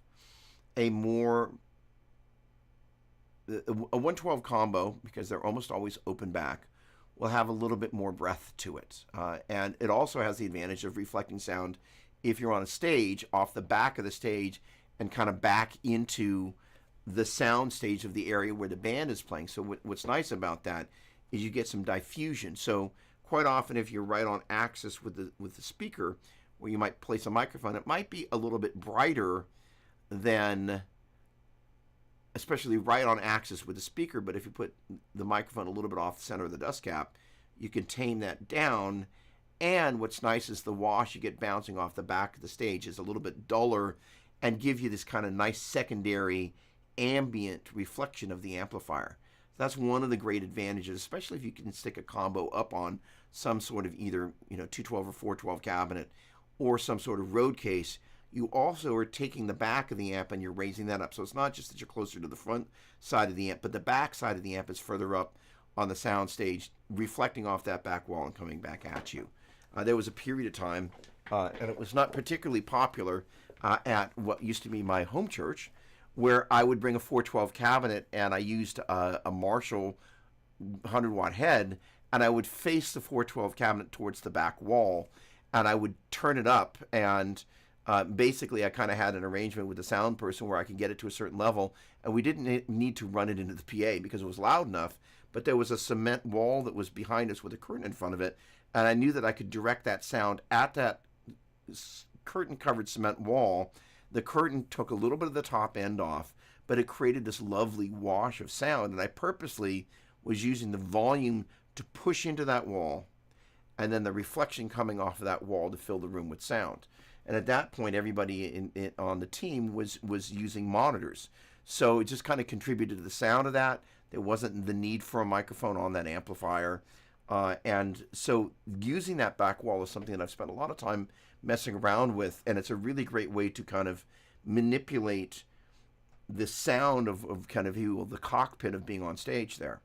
a 112 combo, because they're almost always open back, will have a little bit more breadth to it. And it also has the advantage of reflecting sound if you're on a stage, off the back of the stage, and kind of back into the sound stage of the area where the band is playing. So what's nice about that is you get some diffusion. So quite often, if you're right on axis with the speaker, where you might place a microphone, it might be a little bit brighter than, especially right on axis with the speaker. But if you put the microphone a little bit off the center of the dust cap, you can tame that down. And what's nice is the wash you get bouncing off the back of the stage is a little bit duller and give you this kind of nice secondary ambient reflection of the amplifier. So that's one of the great advantages, especially if you can stick a combo up on some sort of either 212 or 412 cabinet or some sort of road case. You also are taking the back of the amp and you're raising that up. So it's not just that you're closer to the front side of the amp, but the back side of the amp is further up on the sound stage, reflecting off that back wall and coming back at you. There was a period of time, and it was not particularly popular at what used to be my home church, where I would bring a 412 cabinet and I used a Marshall 100-watt head, and I would face the 412 cabinet towards the back wall, and I would turn it up, and basically I kind of had an arrangement with the sound person where I could get it to a certain level, and we didn't need to run it into the PA because it was loud enough, but there was a cement wall that was behind us with a curtain in front of it, and I knew that I could direct that sound at that curtain-covered cement wall. The curtain took a little bit of the top end off, but it created this lovely wash of sound, and I purposely was using the volume to push into that wall, and then the reflection coming off of that wall to fill the room with sound. And at that point, everybody on the team was using monitors. So it just kind of contributed to the sound of that. There wasn't the need for a microphone on that amplifier. And so using that back wall is something that I've spent a lot of time messing around with, and it's a really great way to kind of manipulate the sound of kind of the cockpit of being on stage there.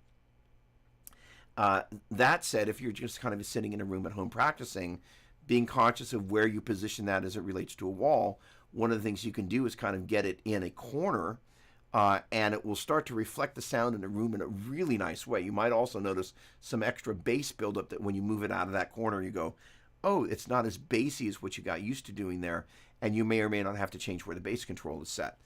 That said, if you're just kind of sitting in a room at home practicing, being conscious of where you position that as it relates to a wall, one of the things you can do is kind of get it in a corner, and it will start to reflect the sound in the room in a really nice way. You might also notice some extra bass buildup that when you move it out of that corner, you go, oh, it's not as bassy as what you got used to doing there, and you may or may not have to change where the bass control is set.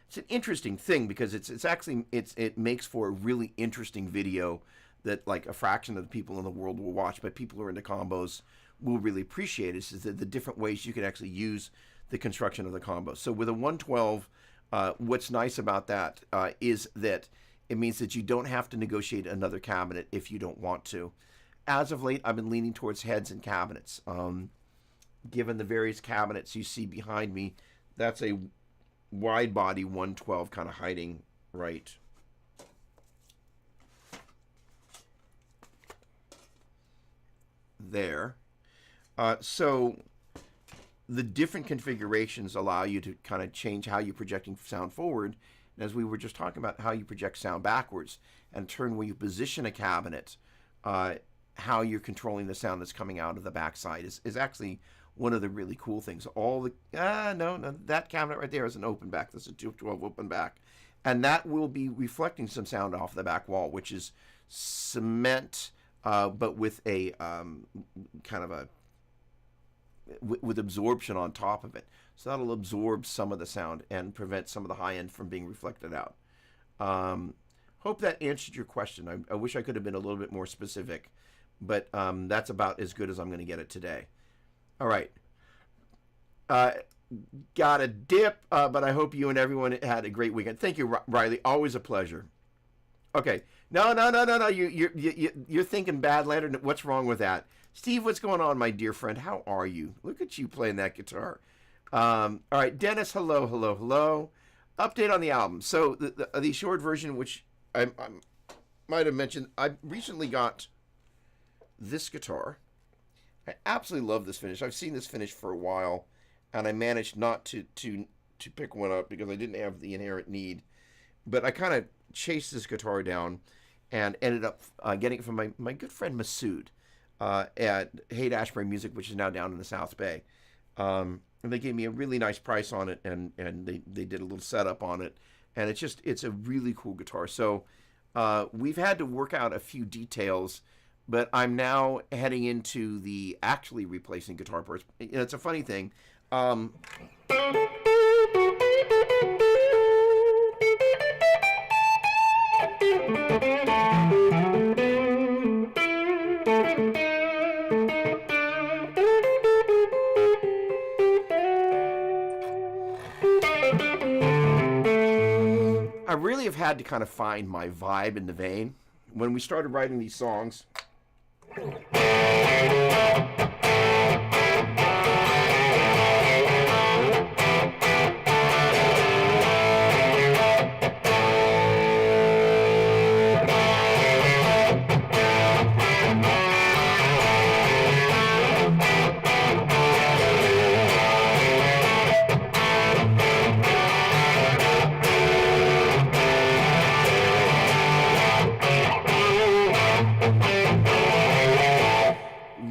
It's an interesting thing because it makes for a really interesting video that like a fraction of the people in the world will watch, but people who are into combos will really appreciate it. Is that the different ways you can actually use the construction of the combo. So with a 112, what's nice about that is that it means that you don't have to negotiate another cabinet if you don't want to. As of late, I've been leaning towards heads and cabinets. Given the various cabinets you see behind me, that's a wide body 112 kind of hiding right there. So the different configurations allow you to kind of change how you're projecting sound forward. And as we were just talking about how you project sound backwards, and turn where you position a cabinet, how you're controlling the sound that's coming out of the backside is actually one of the really cool things. All the no, that cabinet right there is an open back. That's a 212 open back, and that will be reflecting some sound off the back wall, which is cement, but with a kind of a with absorption on top of it. So that'll absorb some of the sound and prevent some of the high end from being reflected out. Hope that answered your question. I wish I could have been a little bit more specific, but that's about as good as I'm going to get it today. All right. Got a dip, but I hope you and everyone had a great weekend. Thank you, Riley. Always a pleasure. Okay. No. You're thinking bad, Leonard. What's wrong with that? Steve, what's going on, my dear friend? How are you? Look at you playing that guitar. All right, Dennis, hello. Update on the album. So the short version, which I might have mentioned, I recently got this guitar. I absolutely love this finish. I've seen this finish for a while, and I managed not to pick one up because I didn't have the inherent need. But I kind of chased this guitar down and ended up getting it from my good friend Masood at Haight-Ashbury Music, which is now down in the South Bay. And they gave me a really nice price on it, and they did a little setup on it. And it's a really cool guitar. So we've had to work out a few details, but I'm now heading into the actually replacing guitar parts. It's a funny thing. I really have had to kind of find my vibe in the vein. When we started writing these songs,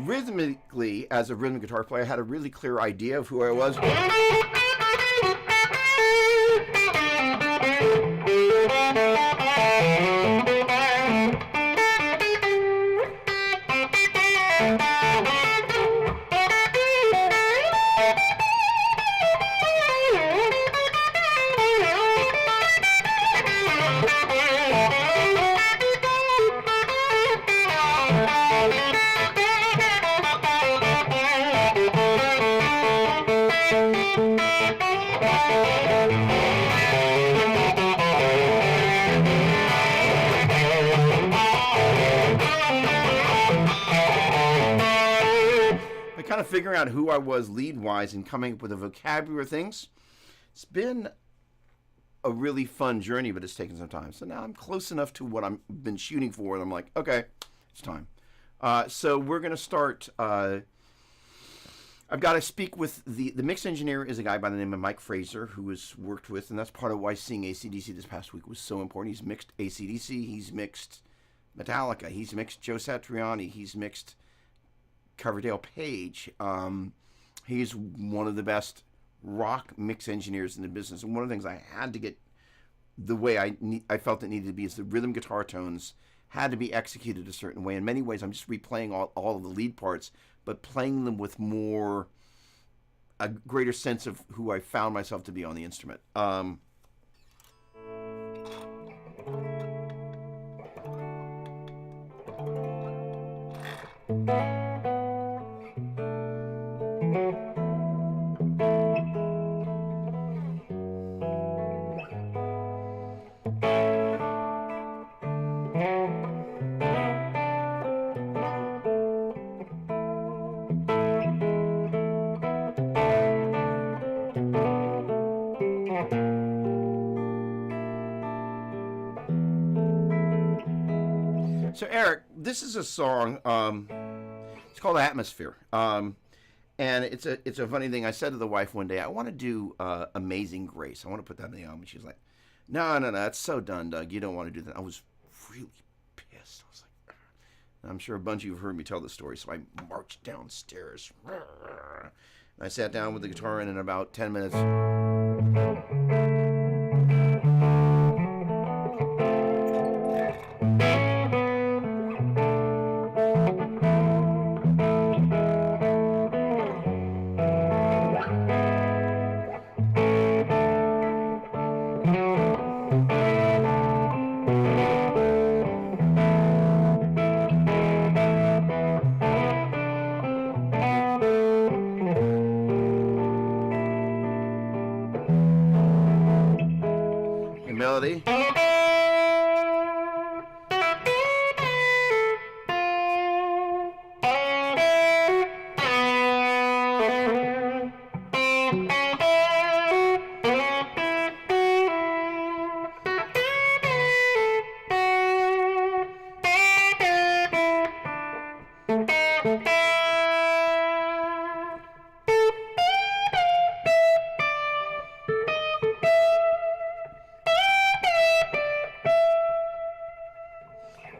rhythmically, as a rhythm guitar player, I had a really clear idea of who I was. Kind of figuring out who I was lead-wise and coming up with a vocabulary of things. It's been a really fun journey, but it's taken some time. So now I'm close enough to what I've been shooting for, and I'm like, okay, it's time. So we're going to start. I've got to speak with the mix engineer is a guy by the name of Mike Fraser, who has worked with, and that's part of why seeing AC/DC this past week was so important. He's mixed AC/DC, he's mixed Metallica, he's mixed Joe Satriani, he's mixed Coverdale Page. He's one of the best rock mix engineers in the business, and one of the things I had to get the way I felt it needed to be is the rhythm guitar tones had to be executed a certain way. In many ways, I'm just replaying all of the lead parts, but playing them with a greater sense of who I found myself to be on the instrument. So Eric, this is a song. It's called "Atmosphere," and it's a funny thing. I said to the wife one day, I want to do "Amazing Grace." I want to put that in the album. She's like, "No, it's so done, Doug. You don't want to do that." I was really pissed. I was like, I'm sure a bunch of you have heard me tell the story. So I marched downstairs. And I sat down with the guitar, and in about 10 minutes. Melody.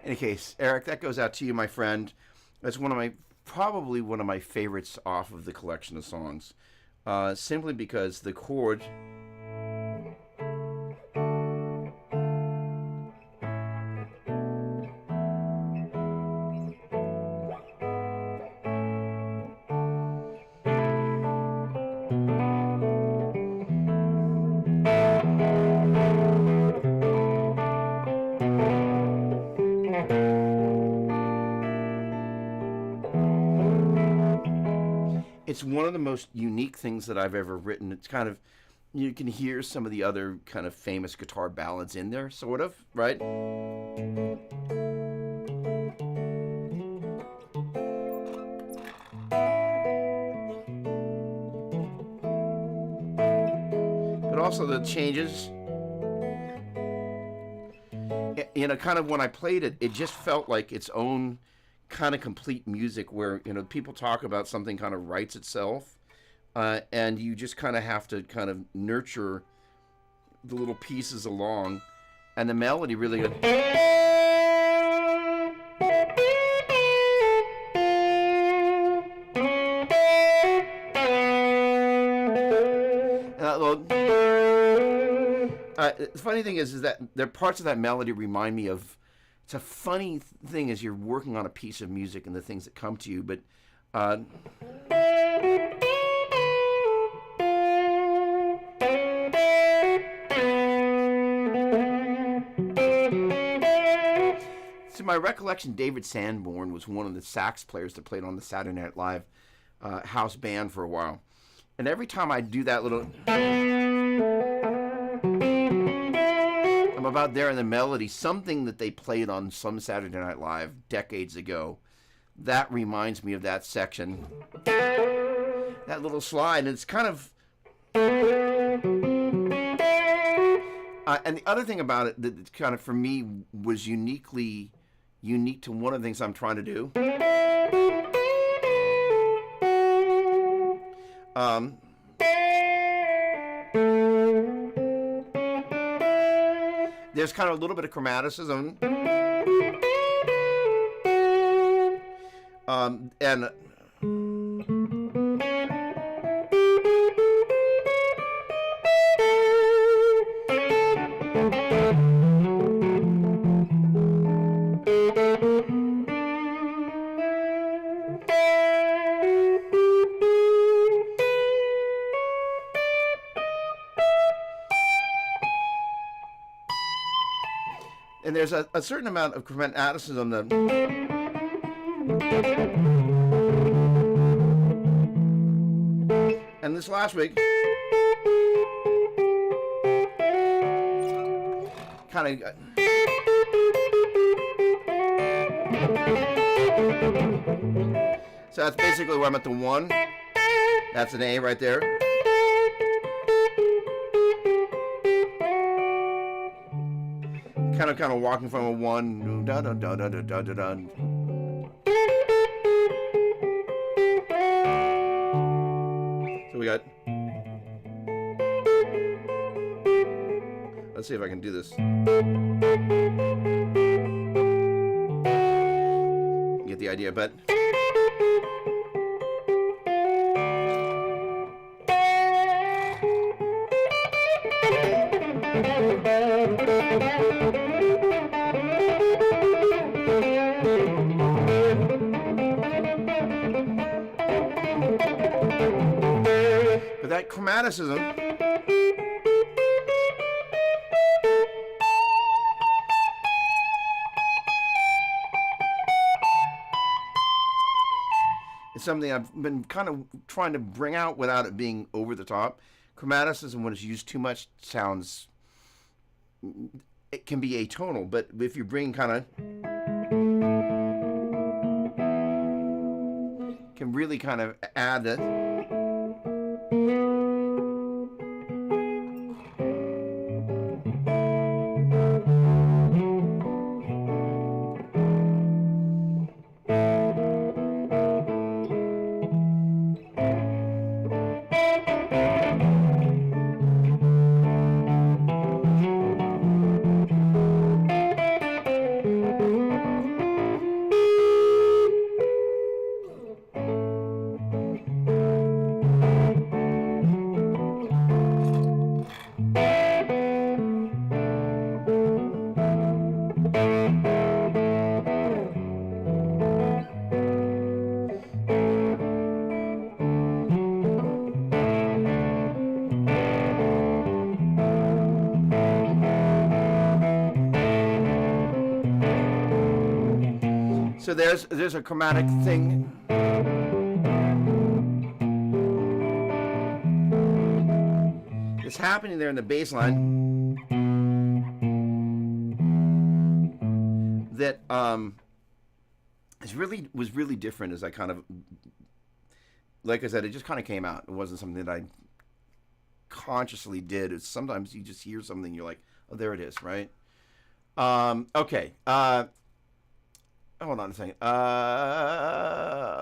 In any case, Eric, that goes out to you, my friend. That's probably one of my favorites off of the collection of songs, simply because the chord. It's one of the most unique things that I've ever written. It's kind of you can hear some of the other kind of famous guitar ballads in there, sort of, right? But also the changes, kind of when I played it, it just felt like its own kind of complete music where, people talk about something kind of writes itself, and you just kind of have to kind of nurture the little pieces along, and the melody really good. The funny thing is that there are parts of that melody remind me of. It's a funny thing as you're working on a piece of music and the things that come to you, but to my recollection, David Sanborn was one of the sax players that played on the Saturday Night Live house band for a while, and every time I do that little, I'm about there in the melody, something that they played on some Saturday Night Live decades ago, that reminds me of that section, that little slide, and it's kind of, and the other thing about it that kind of for me was unique to one of the things I'm trying to do. There's kind of a little bit of chromaticism, and there's a certain amount of chromaticism that, and this last week kind of so that's basically where I'm at the 1. That's an A right there. Kind of walking from a 1, da da da da da da da da. So we got. Let's see if I can do this. Get the idea, but. But that chromaticism is something I've been kind of trying to bring out without it being over the top. Chromaticism, when it's used too much, sounds, it can be atonal, but if you bring kind of, can really kind of add it. So there's a chromatic thing. It is happening there in the bass line that was really different as I kind of, like I said, it just kind of came out. It wasn't something that I consciously did. It's sometimes you just hear something, you're like, oh, there it is, right? Okay. Hold on a second.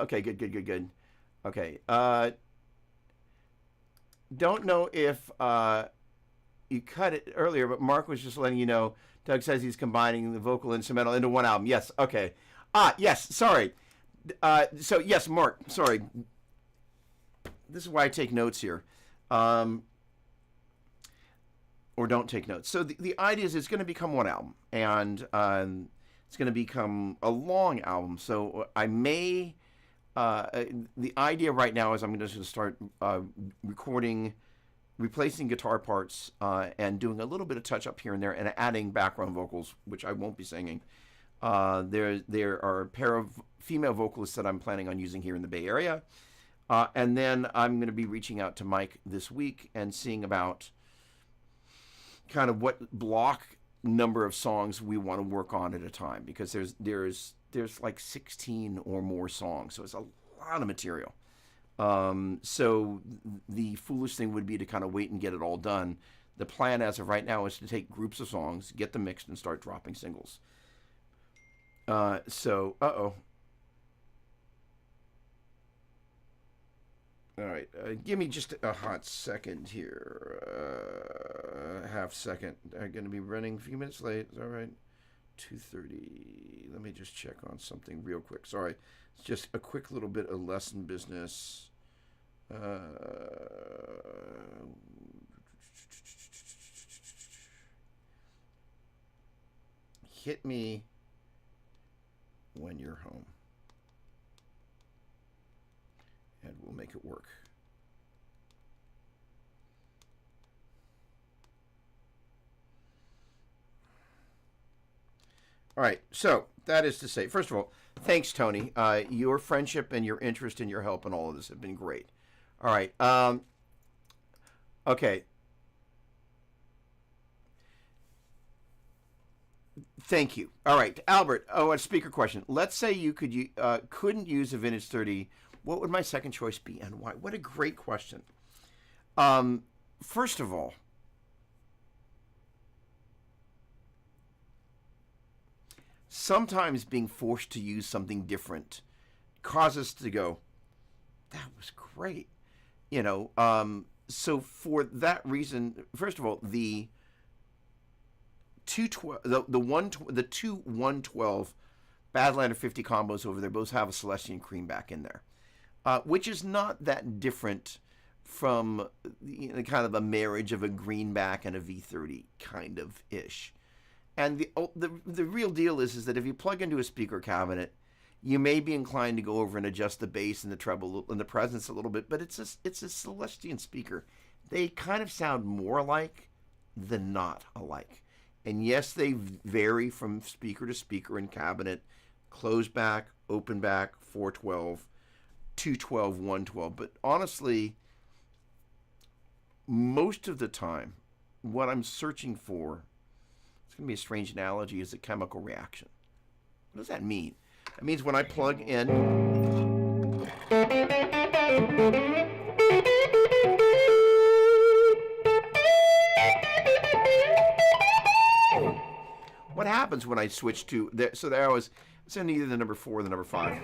Okay, good. Okay. Don't know if you cut it earlier, but Mark was just letting you know. Doug says he's combining the vocal and instrumental into one album. Yes. Okay. Yes. Sorry. So yes, Mark. Sorry. This is why I take notes here. Or don't take notes. So the idea is it's going to become one album, and it's going to become a long album. So I may, the idea right now is I'm just going to start recording, replacing guitar parts, and doing a little bit of touch up here and there, and adding background vocals, which I won't be singing. There are a pair of female vocalists that I'm planning on using here in the Bay Area. And then I'm going to be reaching out to Mike this week and seeing about kind of what block number of songs we want to work on at a time, because there's like 16 or more songs, so it's a lot of material. So the foolish thing would be to kind of wait and get it all done. The plan as of right now is to take groups of songs, get them mixed, and start dropping singles. All right, give me just a hot second here. Half second. I'm going to be running a few minutes late. Is that right? 2:30. Let me just check on something real quick. Sorry. It's just a quick little bit of lesson business. Hit me when you're home, and we'll make it work. All right, so that is to say, first of all, thanks, Tony. Your friendship and your interest and your help in all of this have been great. All right, okay. Thank you. All right, Albert. Oh, a speaker question. Let's say you couldn't use a Vintage 30. What would my second choice be, and why? What a great question. First of all, sometimes being forced to use something different causes us to go, that was great. So for that reason, first of all, the two 112 Badlander 50 combos over there both have a Celestian cream back in there, which is not that different from kind of a marriage of a greenback and a V30 kind of ish. And the real deal is that if you plug into a speaker cabinet, you may be inclined to go over and adjust the bass and the treble and the presence a little bit, but it's a Celestian speaker. They kind of sound more alike than not alike. And yes, they vary from speaker to speaker and cabinet, closed back, open back, 412, 212, 112. But honestly, most of the time, what I'm searching for, it's going to be a strange analogy, is a chemical reaction. What does that mean? That means when I plug in, what happens when I switch to, so there I was sending either the number 4 or the number 5.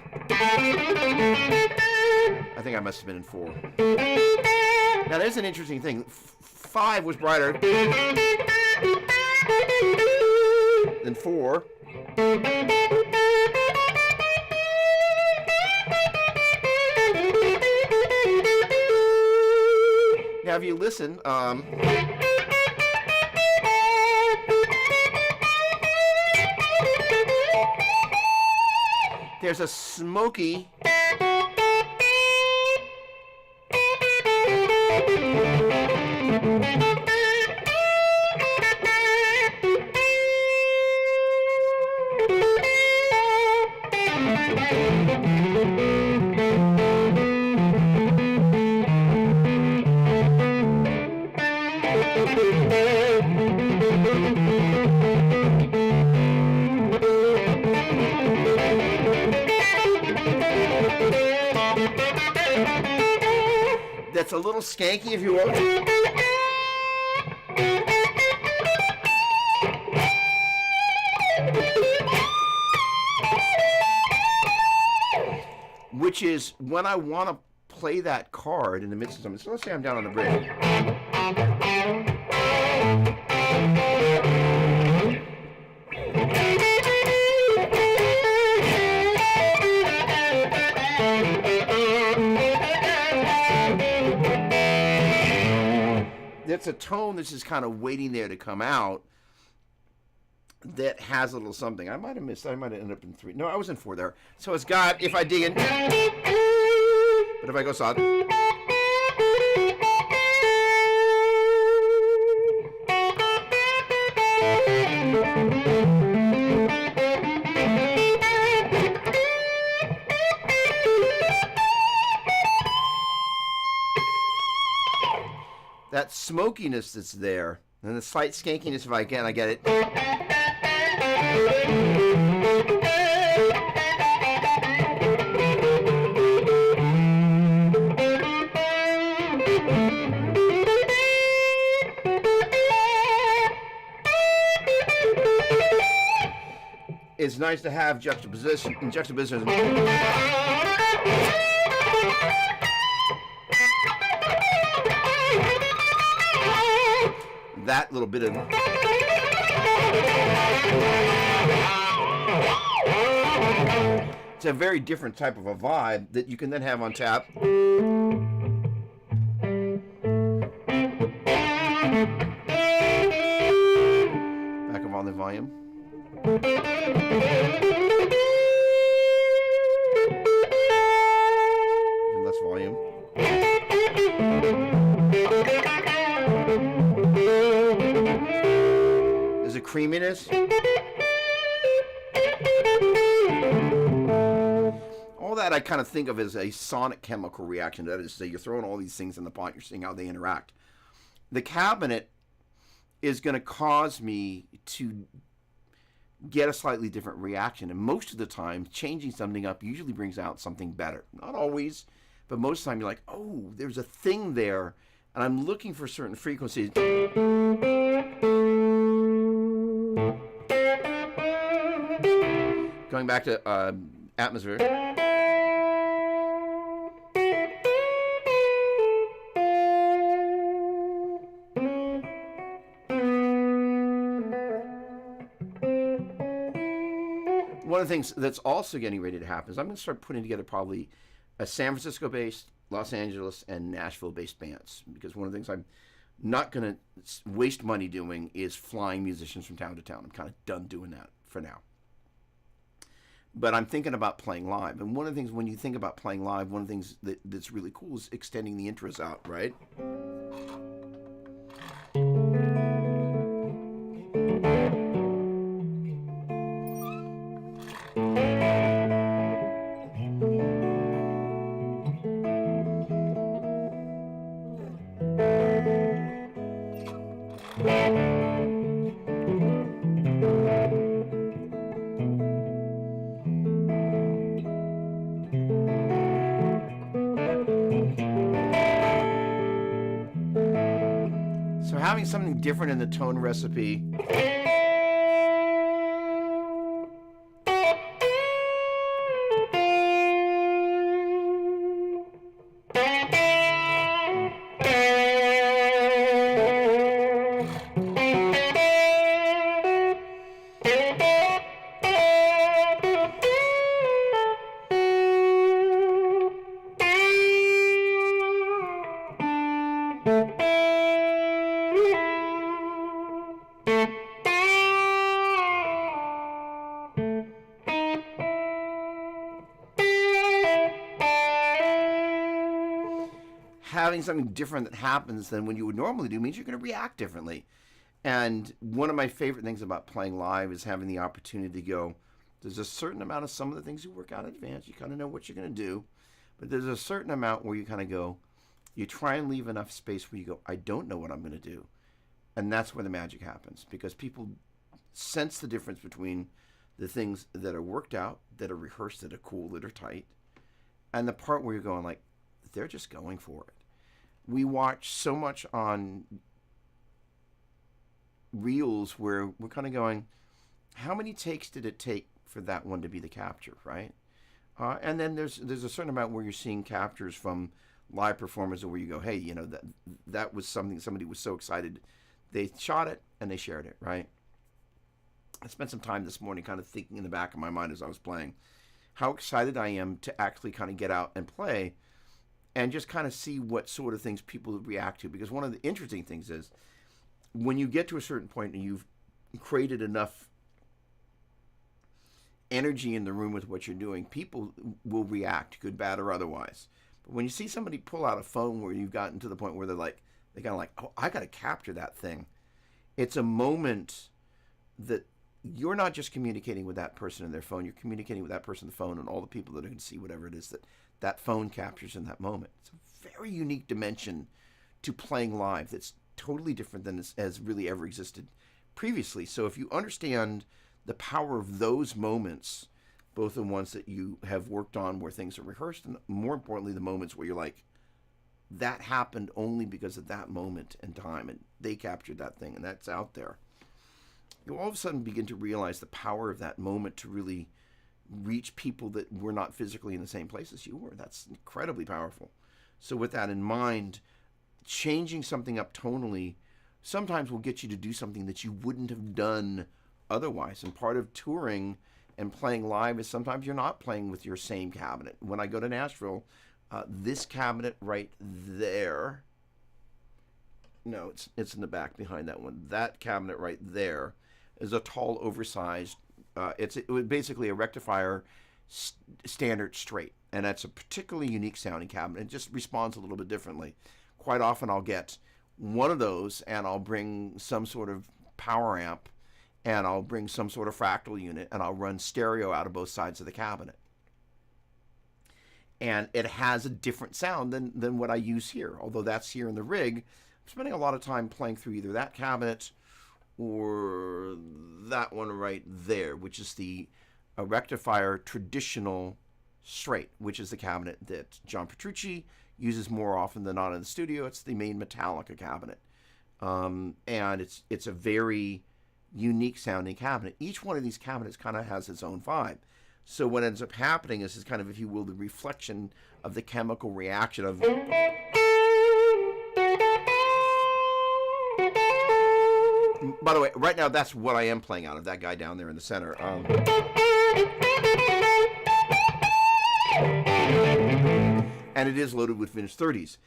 I think I must have been in 4. Now there's an interesting thing. 5 was brighter than 4. Now if you listen, there's a smoky That's a little skanky if you want. Which is when I want to play that chord in the midst of something. So let's say I'm down on the bridge. That's a tone that's just kind of waiting there to come out that has a little something. I might have missed. I might have ended up in 3. No, I was in 4 there. So it's got, if I dig in, but if I go soft, that smokiness that's there, and the slight skankiness, if I can, I get it. It's nice to have juxtaposition. That little bit of it's a very different type of a vibe that you can then have on tap. Back up on the volume. Even less volume. There's a creaminess. All that I kind of think of as a sonic chemical reaction. That is to say, you're throwing all these things in the pot, you're seeing how they interact. The cabinet is going to cause me to get a slightly different reaction. And most of the time, changing something up usually brings out something better. Not always, but most of the time you're like, oh, there's a thing there, and I'm looking for certain frequencies. Going back to atmosphere. One of the things that's also getting ready to happen is I'm going to start putting together probably a San Francisco-based, Los Angeles, and Nashville-based bands. Because one of the things I'm not going to waste money doing is flying musicians from town to town. I'm kind of done doing that for now. But I'm thinking about playing live. And one of the things, when you think about playing live, one of the things that's really cool is extending the intros out, right? So having something different in the tone recipe. Having something different that happens than when you would normally do means you're going to react differently. And one of my favorite things about playing live is having the opportunity to go, there's a certain amount of some of the things you work out in advance. You kind of know what you're going to do. But there's a certain amount where you kind of go, you try and leave enough space where you go, I don't know what I'm going to do. And that's where the magic happens, because people sense the difference between the things that are worked out, that are rehearsed, that are cool, that are tight, and the part where you're going like, they're just going for it. We watch so much on reels where we're kind of going, how many takes did it take for that one to be the capture, right? And then there's a certain amount where you're seeing captures from live performers where you go, hey, you know, that was something, somebody was so excited, they shot it and they shared it, right? I spent some time this morning kind of thinking in the back of my mind as I was playing how excited I am to actually kind of get out and play and just kind of see what sort of things people react to. Because one of the interesting things is when you get to a certain point and you've created enough energy in the room with what you're doing, people will react, good, bad, or otherwise. But when you see somebody pull out a phone where you've gotten to the point where they're kind of like, oh, I got to capture that thing. It's a moment that you're not just communicating with that person in their phone, you're communicating with that person on the phone and all the people that are going to see whatever it is that phone captures in that moment. It's a very unique dimension to playing live that's totally different than has really ever existed previously. So if you understand the power of those moments, both the ones that you have worked on where things are rehearsed, and more importantly, the moments where you're like, that happened only because of that moment and time, and they captured that thing, and that's out there. You all of a sudden begin to realize the power of that moment to really reach people that were not physically in the same place as you were. That's incredibly powerful. So with that in mind, changing something up tonally sometimes will get you to do something that you wouldn't have done otherwise. And part of touring and playing live is sometimes you're not playing with your same cabinet. When I go to Nashville, this cabinet right there, no, it's in the back behind that one. That cabinet right there is a tall, oversized, it was basically a rectifier standard straight. And that's a particularly unique sounding cabinet. It just responds a little bit differently. Quite often I'll get one of those and I'll bring some sort of power amp and I'll bring some sort of fractal unit and I'll run stereo out of both sides of the cabinet. And it has a different sound than what I use here. Although that's here in the rig, I'm spending a lot of time playing through either that cabinet or that one right there, which is the rectifier traditional straight, which is the cabinet that John Petrucci uses more often than not in the studio. It's the main Metallica cabinet. And it's a very unique sounding cabinet. Each one of these cabinets kind of has its own vibe. So what ends up happening is kind of, if you will, the reflection of the chemical reaction of... By the way, right now that's what I am playing out of, that guy down there in the center. And it is loaded with vintage 30s.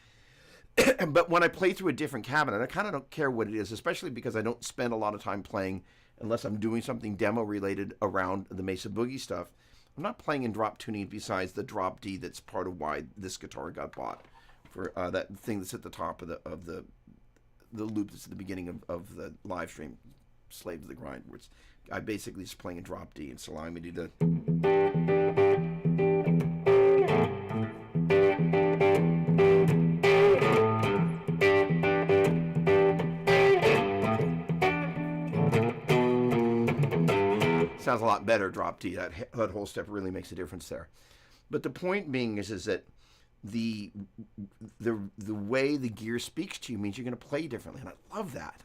But when I play through a different cabinet, I kind of don't care what it is, especially because I don't spend a lot of time playing unless I'm doing something demo related around the Mesa Boogie stuff. I'm not playing in drop tuning besides the drop D that's part of why this guitar got bought, for that thing that's at the top of the loop that's at the beginning of the live stream, Slave to the Grind, where I basically just playing a drop D and it's allowing me to do the... Sounds a lot better, drop D. That whole step really makes a difference there. But the point being is that the way the gear speaks to you means you're going to play differently, and I love that.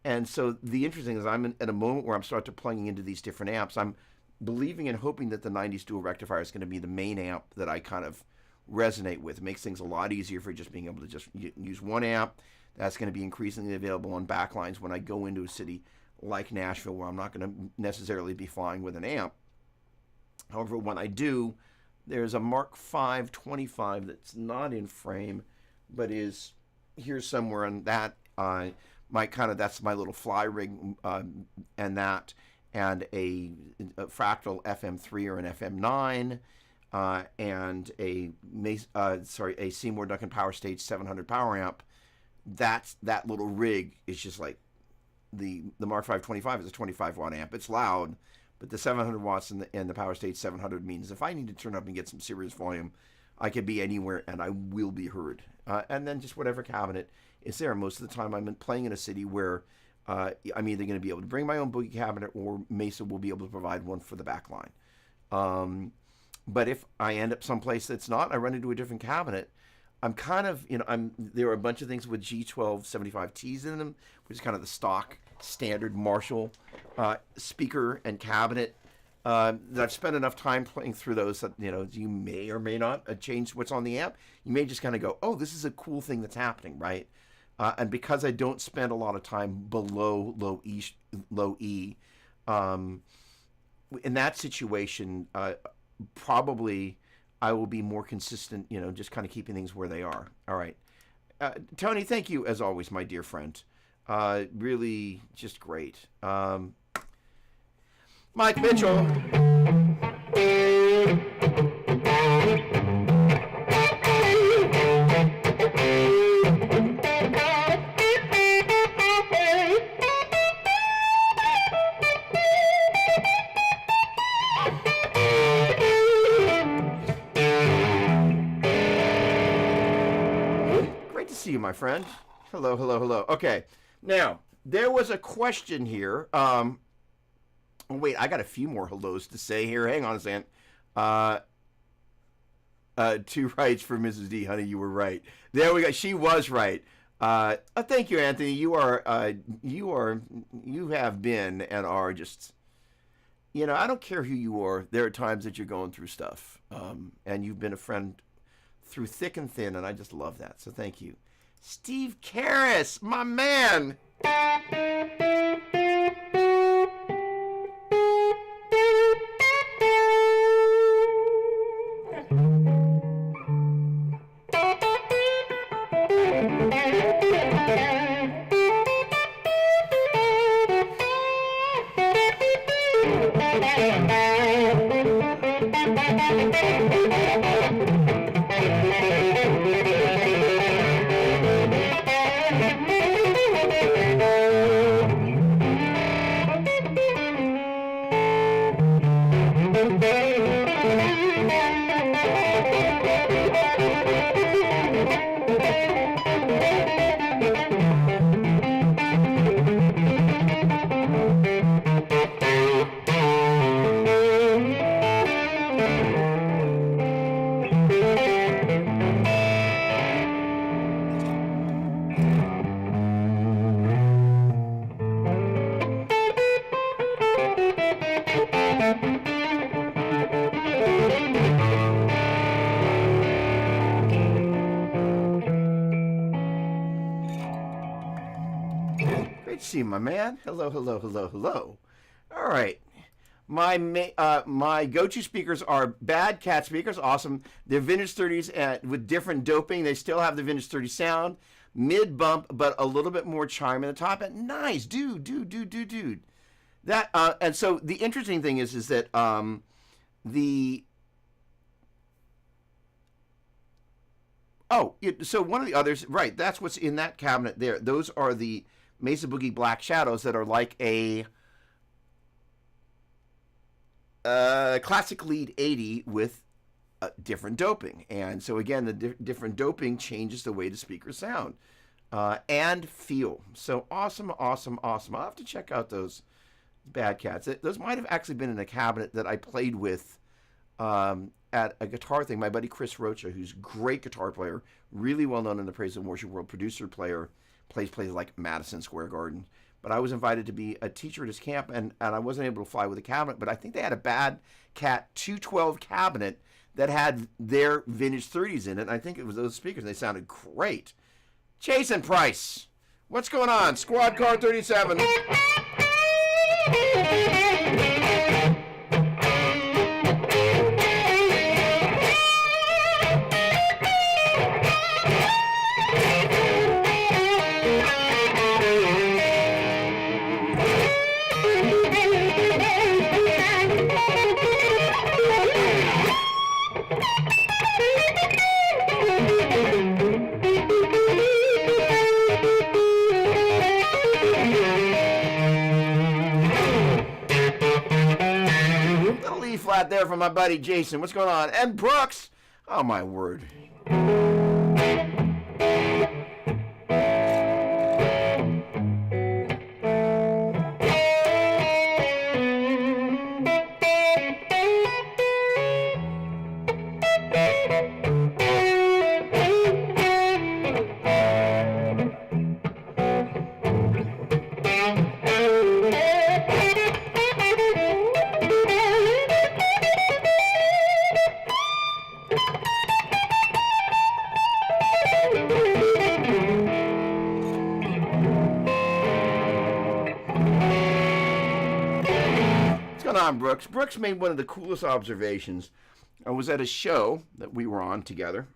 And so the interesting is I'm at a moment where I'm starting to plugging into these different amps. I'm believing and hoping that the 90s dual rectifier is going to be the main amp that I kind of resonate with. It makes things a lot easier for just being able to just use one amp. That's going to be increasingly available on backlines when I go into a city like Nashville, where I'm not going to necessarily be flying with an amp. However, when I do, there's a Mark V 25 that's not in frame, but is here somewhere on that. That's my little fly rig, and that, and a fractal FM3 or an FM9, and a Seymour Duncan Power Stage 700 power amp. That little rig is just like the Mark V 25 is a 25 watt amp. It's loud, but the 700 watts and the Power Stage 700 means if I need to turn up and get some serious volume, I can be anywhere and I will be heard. And then just whatever cabinet it's there. Most of the time I'm playing in a city where I'm either going to be able to bring my own boogie cabinet or Mesa will be able to provide one for the back line. But if I end up someplace that's not, I run into a different cabinet. I'm kind of, there are a bunch of things with G1275Ts in them, which is kind of the stock standard Marshall speaker and cabinet. That I've spent enough time playing through those that, you may or may not change what's on the amp. You may just kind of go, oh, this is a cool thing that's happening, right? And because I don't spend a lot of time below low E, in that situation, probably I will be more consistent, just kind of keeping things where they are. All right. Tony, thank you as always, my dear friend. Really just great. Mike Mitchell. Great to see you, my friend. Hello, hello, hello. Okay. Now, there was a question here. Oh, wait, I got a few more hellos to say here. Hang on a second. 2 rights for Mrs. D. Honey, you were right. There we go. She was right. Thank you, Anthony. You have been and are just, I don't care who you are. There are times that you're going through stuff. And you've been a friend through thick and thin, and I just love that. So thank you. Steve Karras, my man. See my man. Hello, hello, hello, hello. All right. My go-to speakers are Bad Cat speakers. Awesome. They're vintage 30s with different doping. They still have the vintage 30 sound. Mid bump, but a little bit more chime in the top end. Nice, dude. That and so the interesting thing is that so one of the others, right? That's what's in that cabinet there. Those are the Mesa Boogie Black Shadows that are like a classic lead 80 with different doping. And so again, the different doping changes the way the speakers sound and feel. So awesome. I'll have to check out those Bad Cats. Those might have actually been in a cabinet that I played with at a guitar thing. My buddy Chris Rocha, who's a great guitar player, really well known in the Praise and Worship world, producer, player, plays like Madison Square Garden. But I was invited to be a teacher at his camp, and I wasn't able to fly with a cabinet, but I think they had a Bad Cat 212 cabinet that had their vintage 30s in it, and I think it was those speakers, and they sounded great. Jason Price, what's going on? Squad Car 37. Flat there from my buddy Jason. What's going on? And Brooks. Oh my word. on, Brooks. Brooks made one of the coolest observations. I was at a show that we were on together.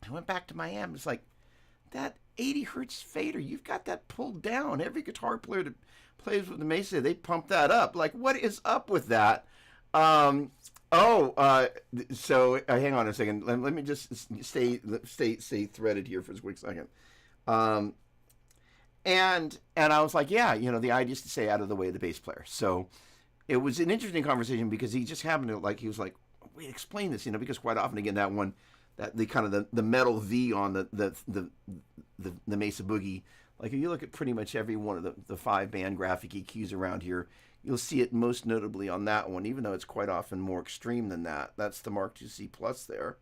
I went back to my amp. It's like, that 80 hertz fader, you've got that pulled down. Every guitar player that plays with the Mesa, they pump that up. Like, what is up with that? So hang on a second. Let me just stay threaded here for a quick second. And I was like, yeah, the idea is to stay out of the way of the bass player. So it was an interesting conversation because he just happened to he was like, wait, explain this, because quite often again that one, that the kind of the metal V on the Mesa Boogie, like if you look at pretty much every one of the 5-band graphic EQs around here, you'll see it most notably on that one, even though it's quite often more extreme than that. That's the Mark II C Plus there.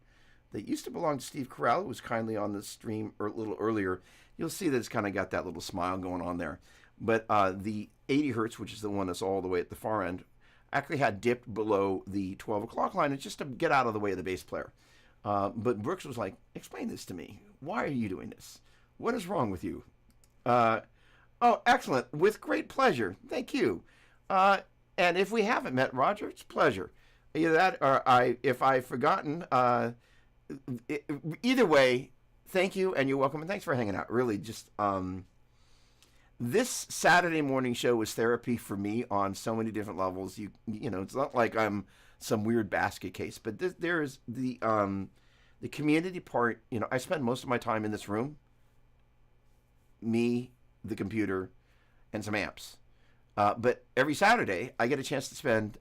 That used to belong to Steve Carell, who was kindly on the stream a little earlier. You'll see that it's kind of got that little smile going on there. But the 80 hertz, which is the one that's all the way at the far end, actually had dipped below the 12 o'clock line. It's just to get out of the way of the bass player. But Brooks was like, explain this to me. Why are you doing this? What is wrong with you? Oh, excellent. With great pleasure. Thank you. And if we haven't met, Roger, it's a pleasure. Either that or if I've forgotten, either way, thank you and you're welcome. And thanks for hanging out. Really, just this Saturday morning show was therapy for me on so many different levels. It's not like I'm some weird basket case, but there's the community part. I spend most of my time in this room, me, the computer, and some amps. But every Saturday, I get a chance to spend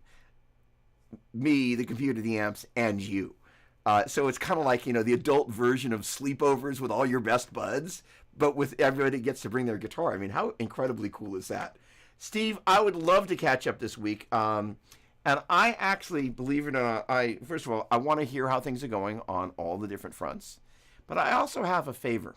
me, the computer, the amps, and you. So it's kind of like, the adult version of sleepovers with all your best buds, but with everybody gets to bring their guitar. I mean, how incredibly cool is that? Steve, I would love to catch up this week. And I actually, believe it or not, first of all, I want to hear how things are going on all the different fronts. But I also have a favor.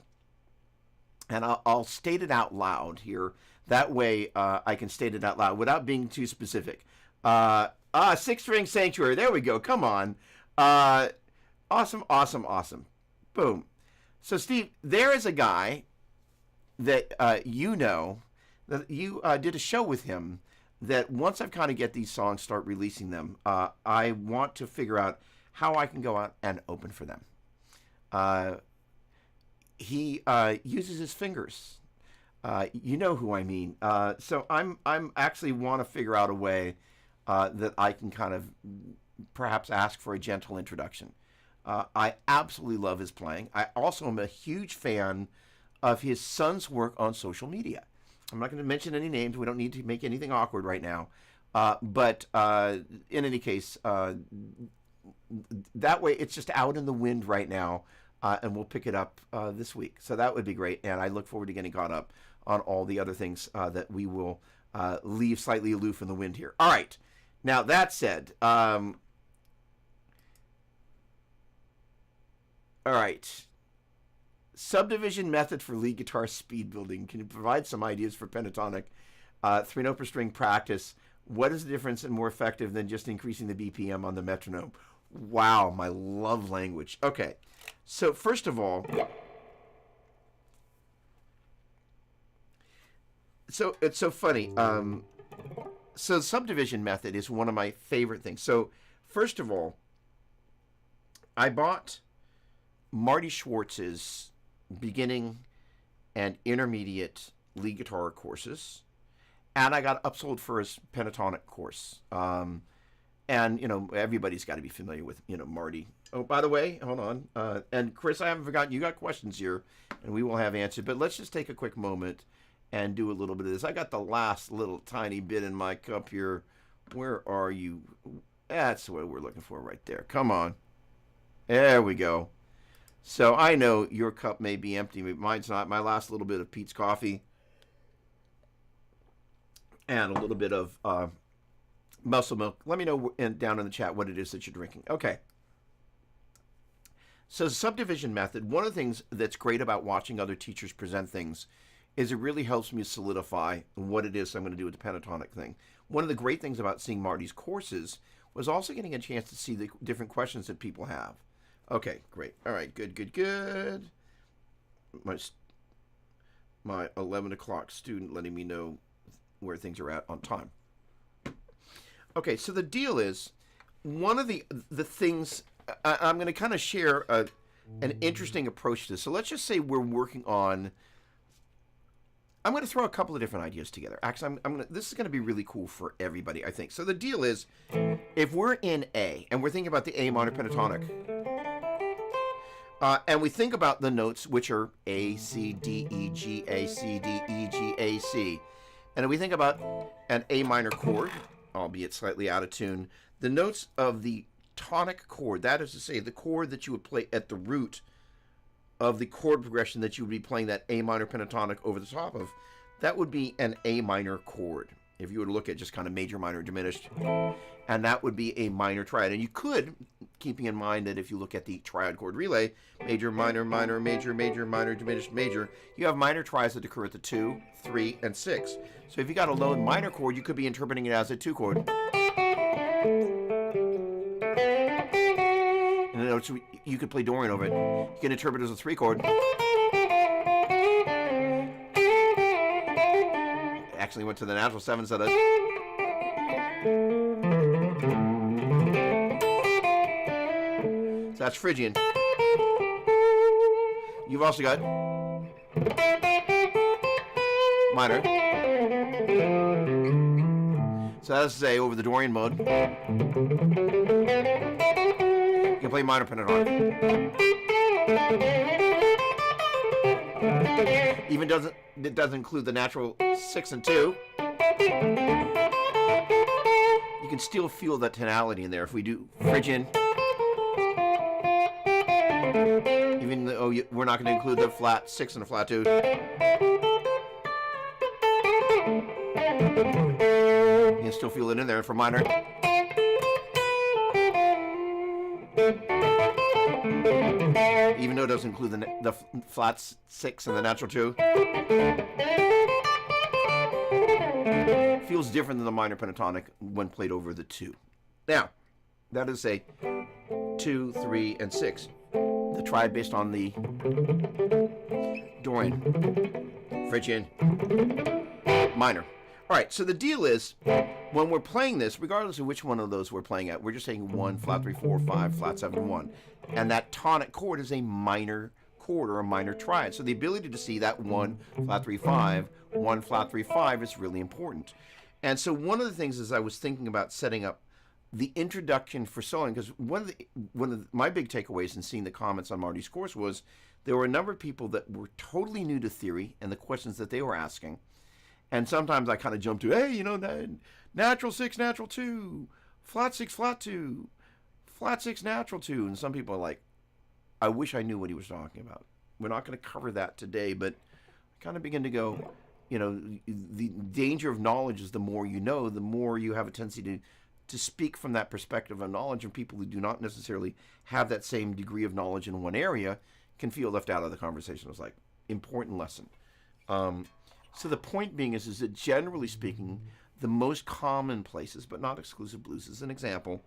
And I'll state it out loud here. That way I can state it out loud without being too specific. Six String Sanctuary. There we go. Come on. Awesome. Boom. So, Steve, there is a guy that that you did a show with him, that once I've kind of get these songs, start releasing them, I want to figure out how I can go out and open for them. He uses his fingers. You know who I mean. So I'm actually want to figure out a way that I can kind of perhaps ask for a gentle introduction. I absolutely love his playing. I also am a huge fan of his son's work on social media. I'm not going to mention any names. We don't need to make anything awkward right now. But in any case, that way it's just out in the wind right now, and we'll pick it up this week. So that would be great, and I look forward to getting caught up on all the other things that we will leave slightly aloof in the wind here. All right. Now, that said, all right. Subdivision method for lead guitar speed building. Can you provide some ideas for pentatonic 3-note per string practice? What is the difference and more effective than just increasing the BPM on the metronome? Wow, my love language. Okay, so first of all, so it's so funny. So the subdivision method is one of my favorite things. So first of all, I bought Marty Schwartz's beginning and intermediate lead guitar courses, and I got upsold for his pentatonic course. And everybody's got to be familiar with Marty. Oh, by the way, hold on. And Chris, I haven't forgotten, you got questions here, and we will have answered. But let's just take a quick moment and do a little bit of this. I got the last little tiny bit in my cup here. Where are you? That's what we're looking for right there. Come on. There we go. So I know your cup may be empty, but mine's not. My last little bit of Pete's coffee and a little bit of muscle milk. Let me know down in the chat what it is that you're drinking. Okay. So the subdivision method, one of the things that's great about watching other teachers present things is it really helps me solidify what it is I'm going to do with the pentatonic thing. One of the great things about seeing Marty's courses was also getting a chance to see the different questions that people have. Okay, great. All right, good. My 11 o'clock student letting me know where things are at on time. Okay, so the deal is, one of the things I'm going to kind of share an interesting approach to this. So let's just say we're working on. I'm going to throw a couple of different ideas together. Actually, this is going to be really cool for everybody, I think. So the deal is, if we're in A and we're thinking about the A minor pentatonic, and we think about the notes, which are A, C, D, E, G, A, C, D, E, G, A, C, and we think about an A minor chord, albeit slightly out of tune, the notes of the tonic chord, that is to say, the chord that you would play at the root of the chord progression that you would be playing that A minor pentatonic over the top of, that would be an A minor chord. If you were to look at just kind of major, minor, diminished, and that would be a minor triad. And you could, keeping in mind that if you look at the triad chord relay, major, minor, minor, major, major, minor, diminished, major, you have minor triads that occur at the 2, 3, and 6. So if you got a lone minor chord, you could be interpreting it as a 2 chord. And notes, you could play Dorian over it. You can interpret it as a 3 chord. Actually went to the natural 7 instead of. So that's Phrygian. You've also got minor. So that's to say, over the Dorian mode, you can play minor pentatonic. It doesn't include the natural 6 and 2. You can still feel that tonality in there. If we do Phrygian, even though we're not going to include the flat 6 and the flat 2, you can still feel it in there for minor. Even though it doesn't include the flat 6 and the natural 2. Feels different than the minor pentatonic when played over the 2. Now, that is a 2, 3, and 6. The triad based on the Dorian, Phrygian, minor. All right, so the deal is, when we're playing this, regardless of which one of those we're playing at, we're just saying 1, flat 3, 4, 5, flat 7, 1. And that tonic chord is a minor chord or a minor triad. So the ability to see that 1, flat 3, 5, 1, flat 3, 5 is really important. And so one of the things is I was thinking about setting up the introduction for soloing, because one of my big takeaways in seeing the comments on Marty's course was there were a number of people that were totally new to theory and the questions that they were asking. And sometimes I kind of jump to, hey, natural 6, natural 2, flat 6, flat 2, flat 6, natural 2. And some people are like, I wish I knew what he was talking about. We're not going to cover that today, but I kind of begin to go, the danger of knowledge is the more you know, the more you have a tendency to speak from that perspective of knowledge, and people who do not necessarily have that same degree of knowledge in one area can feel left out of the conversation. It was like, important lesson. So the point being is that generally speaking, the most common places, but not exclusive blues, as an example,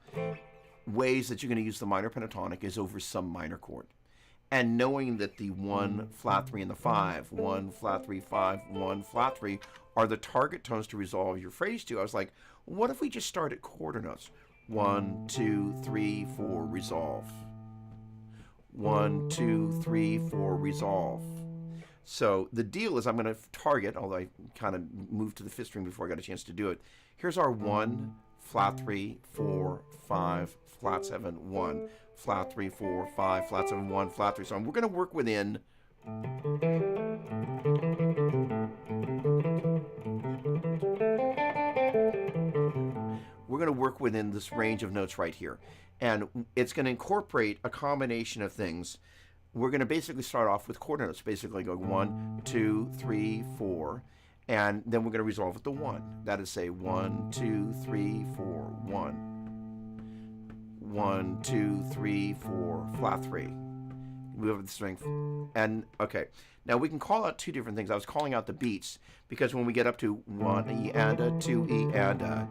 ways that you're going to use the minor pentatonic is over some minor chord. And knowing that the 1, flat 3, and the 5, 1, flat 3, 5, 1, flat 3, are the target tones to resolve your phrase to, I was like, what if we just start at quarter notes? 1, 2, 3, 4, resolve. 1, 2, 3, 4, resolve. So the deal is I'm going to target, although I kind of moved to the fifth string before I got a chance to do it. Here's our 1, flat 3, 4, 5, flat 7, 1, flat 3, 4, 5, flat 7, 1, flat 3. So we're going to work within this range of notes right here. And it's going to incorporate a combination of things. We're going to basically start off with quarter notes, basically going 1, 2, 3, 4, and then we're going to resolve with the 1. That is, say 1, 2, 3, 4, 1. 1, 2, 3, 4, flat 3. We have the strength. And okay, now we can call out two different things. I was calling out the beats because when we get up to 1 E and a, 2 E and a,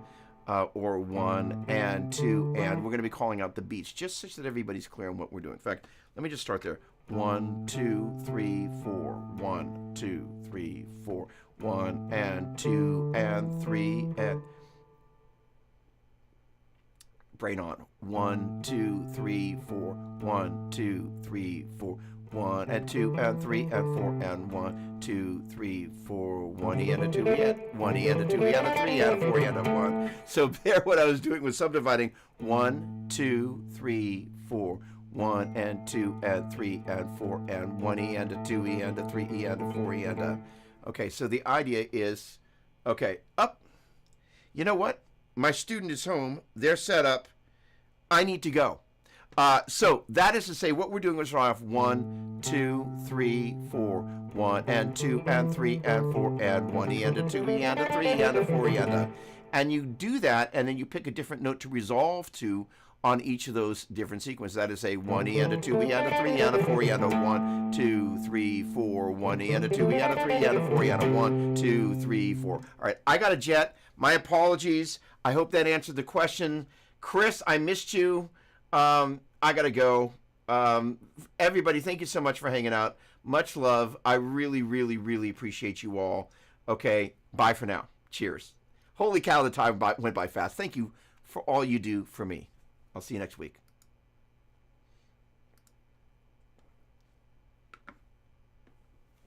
or 1 and 2 and, we're going to be calling out the beats just such that everybody's clear on what we're doing. In fact, let me just start there. 1, 2, 3, 4, 1, 2, 3, 4, 1 and 2 and 3 and. brain on. 1, 2, 3, 4. 1, 2, 3, 4. 1 and 2 and 3 and 4 and 1, 2, 3, 4, 1 E and a 2 E and 1 E and a 2 E and a 3 and a 4 E and a 1. So there, what I was doing was subdividing 1, 2, 3, 4, 1 and 2 and 3 and 4 and 1 E and a 2 E and a 3 E and a 4 E and a. Okay, so the idea is, okay, up. You know what? My student is home. They're set up. I need to go. So that is to say, what we're doing is drawing off 1, 2, 3, 4, 1 and 2 and 3 and 4 and 1 E and a 2 E and a 3 E and a 4 E and a. And you do that, and then you pick a different note to resolve to on each of those different sequences. That is a 1 E and a 2 E and a 3 E and a 4 E and a 1, 2, 3, 4, 1 E and a 2 E and a 3 E and a 4 E and a 1, 2, 3, 4. All right, I got a jet. My apologies. I hope that answered the question. Chris, I missed you. I gotta go. Everybody, thank you so much for hanging out. Much love. I really, really, really appreciate you all. Okay, bye for now. Cheers. Holy cow, the time went by fast. Thank you for all you do for me. I'll see you next week.